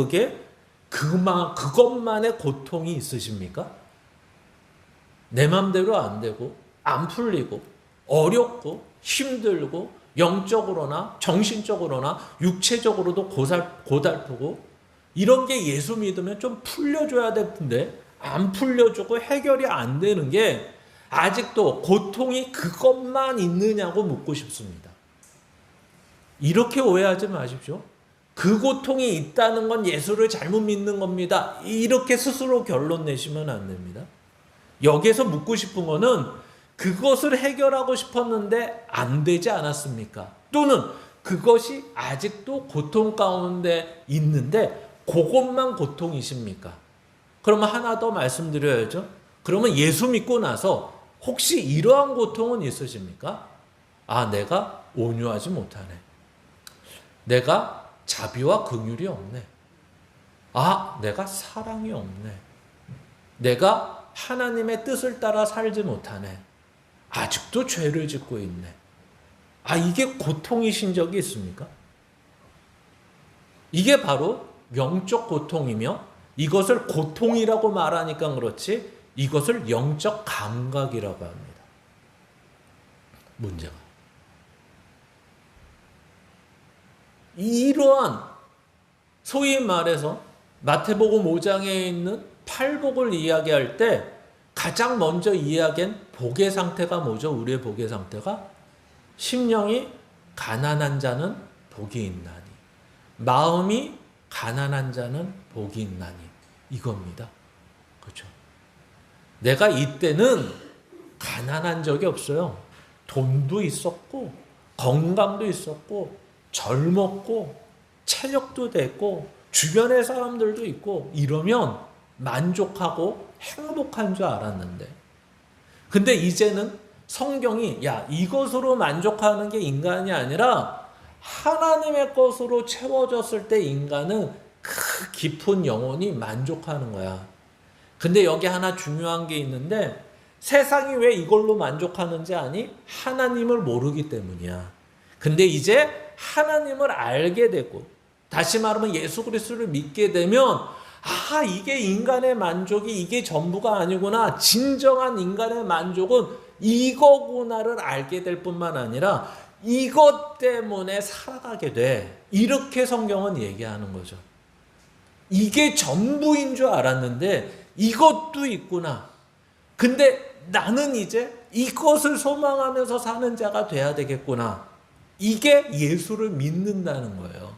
그것만의 고통이 있으십니까? 내 맘대로 안 되고 안 풀리고 어렵고 힘들고 영적으로나 정신적으로나 육체적으로도 고달프고 이런 게 예수 믿으면 좀 풀려줘야 되는데 안 풀려주고 해결이 안 되는 게 아직도 고통이 그것만 있느냐고 묻고 싶습니다. 이렇게 오해하지 마십시오. 그 고통이 있다는 건 예수를 잘못 믿는 겁니다. 이렇게 스스로 결론 내시면 안 됩니다. 여기에서 묻고 싶은 거는 그것을 해결하고 싶었는데 안 되지 않았습니까? 또는 그것이 아직도 고통 가운데 있는데 그것만 고통이십니까? 그러면 하나 더 말씀드려야죠. 그러면 예수 믿고 나서 혹시 이러한 고통은 있으십니까? 내가 온유하지 못하네. 내가 자비와 긍휼이 없네. 내가 사랑이 없네. 내가 하나님의 뜻을 따라 살지 못하네. 아직도 죄를 짓고 있네. 이게 고통이신 적이 있습니까? 이게 바로 영적 고통이며 이것을 고통이라고 말하니까 그렇지 이것을 영적 감각이라고 합니다. 문제가. 이러한 소위 말해서 마태복음 5장에 있는 팔복을 이야기할 때 가장 먼저 이야기한 복의 상태가 뭐죠? 우리의 복의 상태가 심령이 가난한 자는 복이 있나니 마음이 가난한 자는 복이 있나니 이겁니다. 그렇죠? 내가 이때는 가난한 적이 없어요. 돈도 있었고 건강도 있었고 젊었고 체력도 됐고 주변의 사람들도 있고 이러면 만족하고 행복한 줄 알았는데, 근데 이제는 성경이 이것으로 만족하는 게 인간이 아니라 하나님의 것으로 채워졌을 때 인간은 그 깊은 영혼이 만족하는 거야. 근데 여기 하나 중요한 게 있는데, 세상이 왜 이걸로 만족하는지 아니? 하나님을 모르기 때문이야. 근데 이제 하나님을 알게 되고, 다시 말하면 예수 그리스도를 믿게 되면 이게 인간의 만족이 이게 전부가 아니구나. 진정한 인간의 만족은 이거구나를 알게 될 뿐만 아니라 이것 때문에 살아가게 돼. 이렇게 성경은 얘기하는 거죠. 이게 전부인 줄 알았는데 이것도 있구나. 근데 나는 이제 이것을 소망하면서 사는 자가 돼야 되겠구나. 이게 예수를 믿는다는 거예요.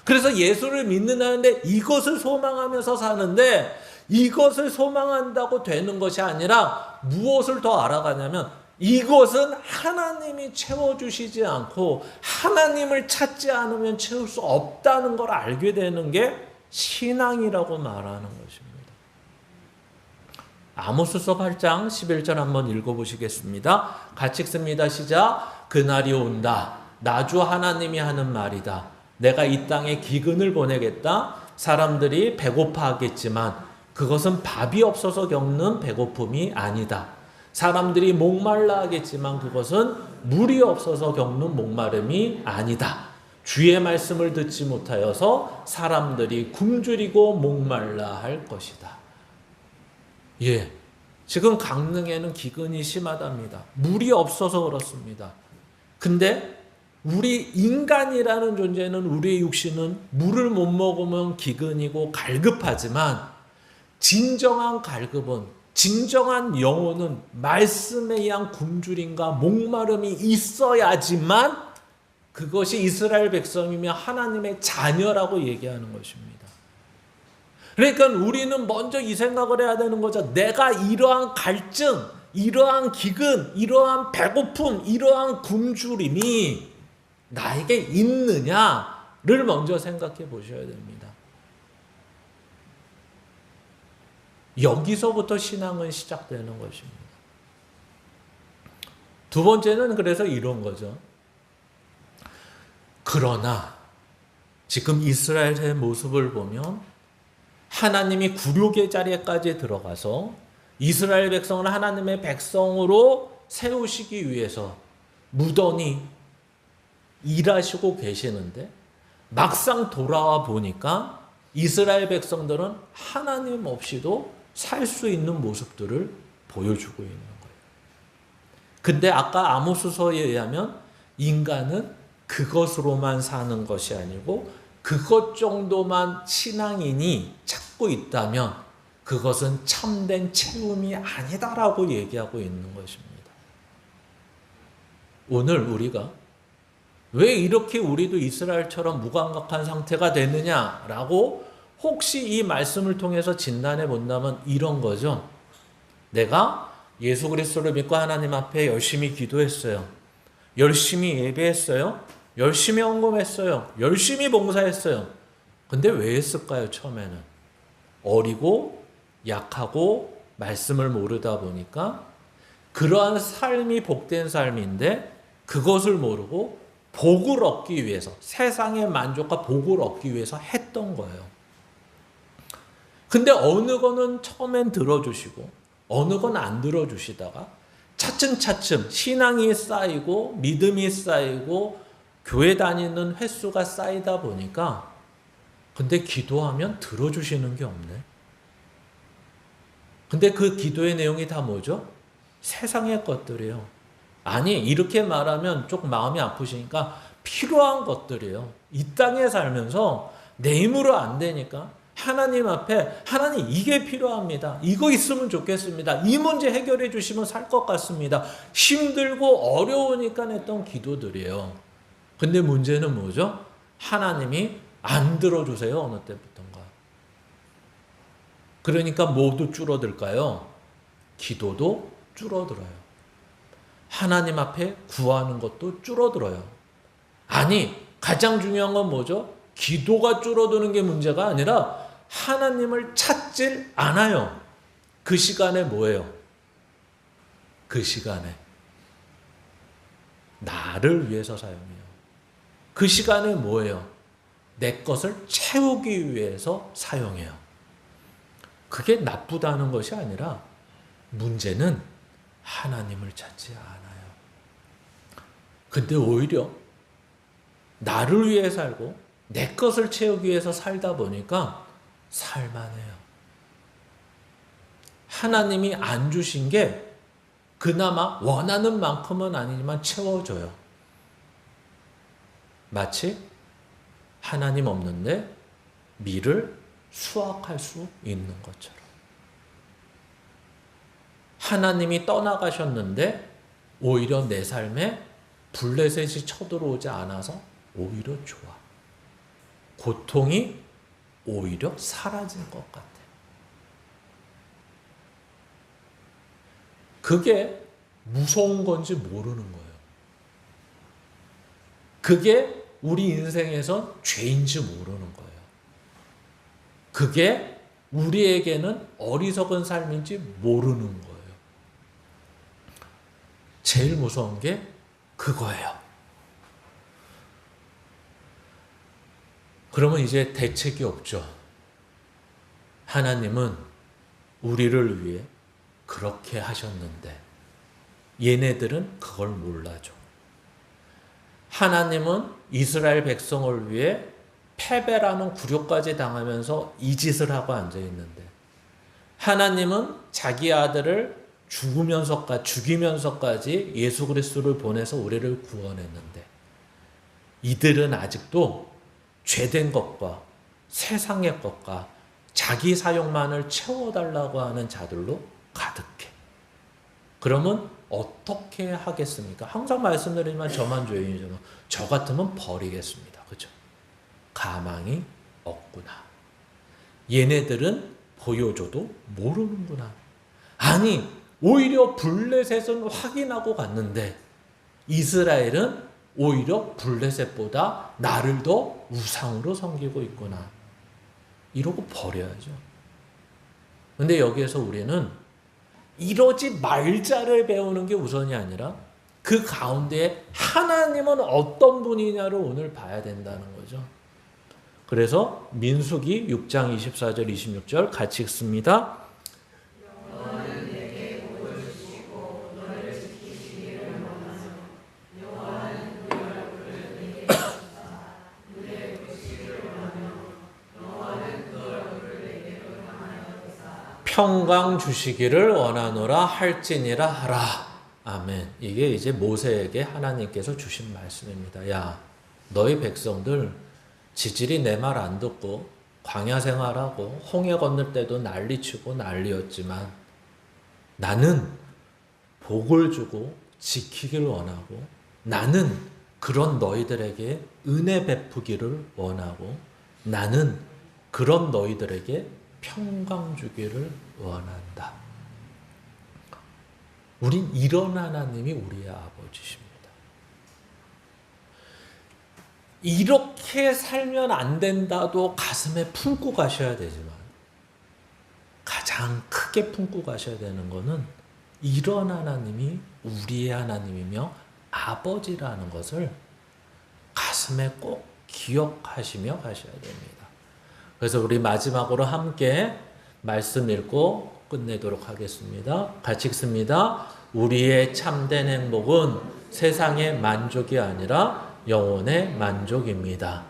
그래서 예수를 믿는다는데 이것을 소망하면서 사는데, 이것을 소망한다고 되는 것이 아니라 무엇을 더 알아가냐면 이것은 하나님이 채워주시지 않고 하나님을 찾지 않으면 채울 수 없다는 걸 알게 되는 게 신앙이라고 말하는 것입니다. 아모스서 8장 11절 한번 읽어보시겠습니다. 같이 읽습니다. 시작. 그날이 온다. 나주 하나님이 하는 말이다. 내가 이 땅에 기근을 보내겠다. 사람들이 배고파하겠지만 그것은 밥이 없어서 겪는 배고픔이 아니다. 사람들이 목말라 하겠지만 그것은 물이 없어서 겪는 목마름이 아니다. 주의 말씀을 듣지 못하여서 사람들이 굶주리고 목말라 할 것이다. 지금 강릉에는 기근이 심하답니다. 물이 없어서 그렇습니다. 근데 우리 인간이라는 존재는, 우리의 육신은 물을 못 먹으면 기근이고 갈급하지만, 진정한 갈급은, 진정한 영혼은 말씀에 의한 굶주림과 목마름이 있어야지만 그것이 이스라엘 백성이며 하나님의 자녀라고 얘기하는 것입니다. 그러니까 우리는 먼저 이 생각을 해야 되는 거죠. 내가 이러한 갈증, 이러한 기근, 이러한 배고픔, 이러한 굶주림이 나에게 있느냐를 먼저 생각해 보셔야 됩니다. 여기서부터 신앙은 시작되는 것입니다. 두 번째는 그래서 이런 거죠. 그러나 지금 이스라엘의 모습을 보면 하나님이 굴욕의 자리에까지 들어가서 이스라엘 백성을 하나님의 백성으로 세우시기 위해서 무던히 일하시고 계시는데, 막상 돌아와 보니까 이스라엘 백성들은 하나님 없이도 살 수 있는 모습들을 보여주고 있는 거예요. 근데 아까 아모스서에 의하면 인간은 그것으로만 사는 것이 아니고 그것 정도만 신앙인이 찾고 있다면 그것은 참된 채움이 아니다라고 얘기하고 있는 것입니다. 오늘 우리가 왜 이렇게 우리도 이스라엘처럼 무감각한 상태가 되느냐라고 혹시 이 말씀을 통해서 진단해 본다면 이런 거죠. 내가 예수 그리스도를 믿고 하나님 앞에 열심히 기도했어요. 열심히 예배했어요. 열심히 헌금했어요. 열심히 봉사했어요. 근데 왜 했을까요? 처음에는 어리고 약하고 말씀을 모르다 보니까 그러한 삶이 복된 삶인데 그것을 모르고 복을 얻기 위해서, 세상의 만족과 복을 얻기 위해서 했던 거예요. 근데 어느 거는 처음엔 들어주시고 어느 건 안 들어주시다가 차츰차츰 신앙이 쌓이고 믿음이 쌓이고 교회 다니는 횟수가 쌓이다 보니까 근데 기도하면 들어주시는 게 없네. 근데 그 기도의 내용이 다 뭐죠? 세상의 것들이에요. 아니, 이렇게 말하면 조금 마음이 아프시니까 필요한 것들이에요. 이 땅에 살면서 내 힘으로 안 되니까 하나님 앞에, 하나님 이게 필요합니다. 이거 있으면 좋겠습니다. 이 문제 해결해 주시면 살 것 같습니다. 힘들고 어려우니까 했던 기도들이에요. 근데 문제는 뭐죠? 하나님이 안 들어주세요. 어느 때부턴가. 그러니까 뭐도 줄어들까요? 기도도 줄어들어요. 하나님 앞에 구하는 것도 줄어들어요. 아니, 가장 중요한 건 뭐죠? 기도가 줄어드는 게 문제가 아니라 하나님을 찾질 않아요. 그 시간에 뭐예요? 그 시간에 나를 위해서 사용해요. 그 시간에 뭐예요? 내 것을 채우기 위해서 사용해요. 그게 나쁘다는 것이 아니라 문제는 하나님을 찾지 않아요. 근데 오히려 나를 위해 살고 내 것을 채우기 위해서 살다 보니까 살만해요. 하나님이 안 주신 게 그나마 원하는 만큼은 아니지만 채워줘요. 마치 하나님 없는데 밀을 수확할 수 있는 것처럼. 하나님이 떠나가셨는데 오히려 내 삶에 블레셋이 쳐들어오지 않아서 오히려 좋아. 고통이 오히려 사라진 것 같아. 그게 무서운 건지 모르는 거예요. 그게 우리 인생에선 죄인지 모르는 거예요. 그게 우리에게는 어리석은 삶인지 모르는 거예요. 제일 무서운 게 그거예요. 그러면 이제 대책이 없죠. 하나님은 우리를 위해 그렇게 하셨는데 얘네들은 그걸 몰라줘. 하나님은 이스라엘 백성을 위해 패배라는 굴욕까지 당하면서 이 짓을 하고 앉아있는데 하나님은 자기 아들을 죽이면서까지 예수 그리스도를 보내서 우리를 구원했는데 이들은 아직도 죄된 것과 세상의 것과 자기 사욕만을 채워달라고 하는 자들로 가득해. 그러면 어떻게 하겠습니까? 항상 말씀드리지만 저만 죄인이잖아. 저 같으면 버리겠습니다. 그렇죠? 가망이 없구나. 얘네들은 보여줘도 모르는구나. 아니, 오히려 블레셋은 확인하고 갔는데 이스라엘은 오히려 블레셋보다 나를 더 우상으로 섬기고 있구나. 이러고 버려야죠. 근데 여기에서 우리는 이러지 말자를 배우는 게 우선이 아니라 그 가운데 하나님은 어떤 분이냐를 오늘 봐야 된다는 거죠. 그래서 민수기 6장 24절 26절 같이 읽습니다. 평강 주시기를 원하노라 할지니라 하라. 아멘. 이게 이제 모세에게 하나님께서 주신 말씀입니다. 야, 너희 백성들 지질이 내 말 안 듣고 광야 생활하고 홍해 건널 때도 난리치고 난리였지만 나는 복을 주고 지키길 원하고 나는 그런 너희들에게 은혜 베푸기를 원하고 나는 그런 너희들에게 평강 주기를 원한다. 우린 이런 하나님이 우리의 아버지십니다. 이렇게 살면 안 된다도 가슴에 품고 가셔야 되지만 가장 크게 품고 가셔야 되는 것은 이런 하나님이 우리의 하나님이며 아버지라는 것을 가슴에 꼭 기억하시며 가셔야 됩니다. 그래서 우리 마지막으로 함께 말씀 읽고 끝내도록 하겠습니다. 같이 읽습니다. 우리의 참된 행복은 세상의 만족이 아니라 영혼의 만족입니다.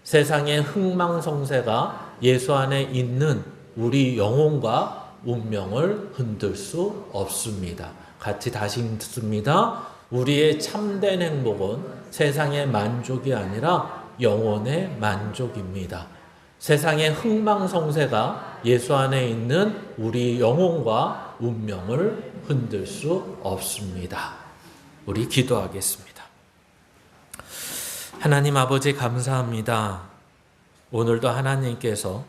세상의 흥망성쇠가 예수 안에 있는 우리 영혼과 운명을 흔들 수 없습니다. 같이 다시 읽습니다. 우리의 참된 행복은 세상의 만족이 아니라 영혼의 만족입니다. 세상의 흥망성쇠가 예수 안에 있는 우리 영혼과 운명을 흔들 수 없습니다. 우리 기도하겠습니다. 하나님 아버지 감사합니다. 오늘도 하나님께서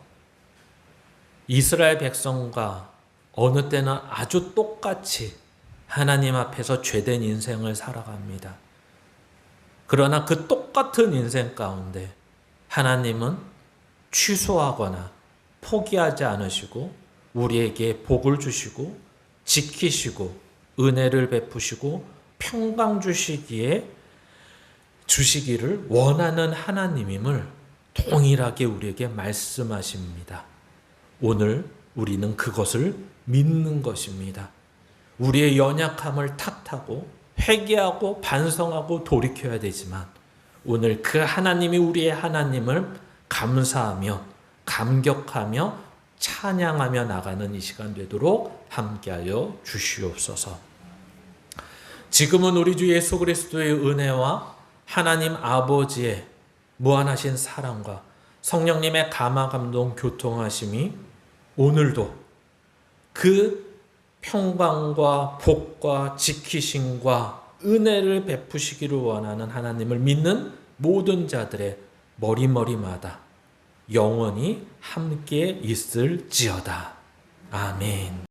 이스라엘 백성과 어느 때는 아주 똑같이 하나님 앞에서 죄된 인생을 살아갑니다. 그러나 그 똑같은 인생 가운데 하나님은 취소하거나 포기하지 않으시고 우리에게 복을 주시고 지키시고 은혜를 베푸시고 평강 주시기를 원하는 하나님임을 동일하게 우리에게 말씀하십니다. 오늘 우리는 그것을 믿는 것입니다. 우리의 연약함을 탓하고 회개하고 반성하고 돌이켜야 되지만 오늘 그 하나님이 우리의 하나님을 감사하며 감격하며 찬양하며 나가는 이 시간 되도록 함께하여 주시옵소서. 지금은 우리 주 예수 그리스도의 은혜와 하나님 아버지의 무한하신 사랑과 성령님의 감화 감동 교통하심이 오늘도 그 평강과 복과 지키심과 은혜를 베푸시기를 원하는 하나님을 믿는 모든 자들의 머리마다 영원히 함께 있을지어다. 아멘.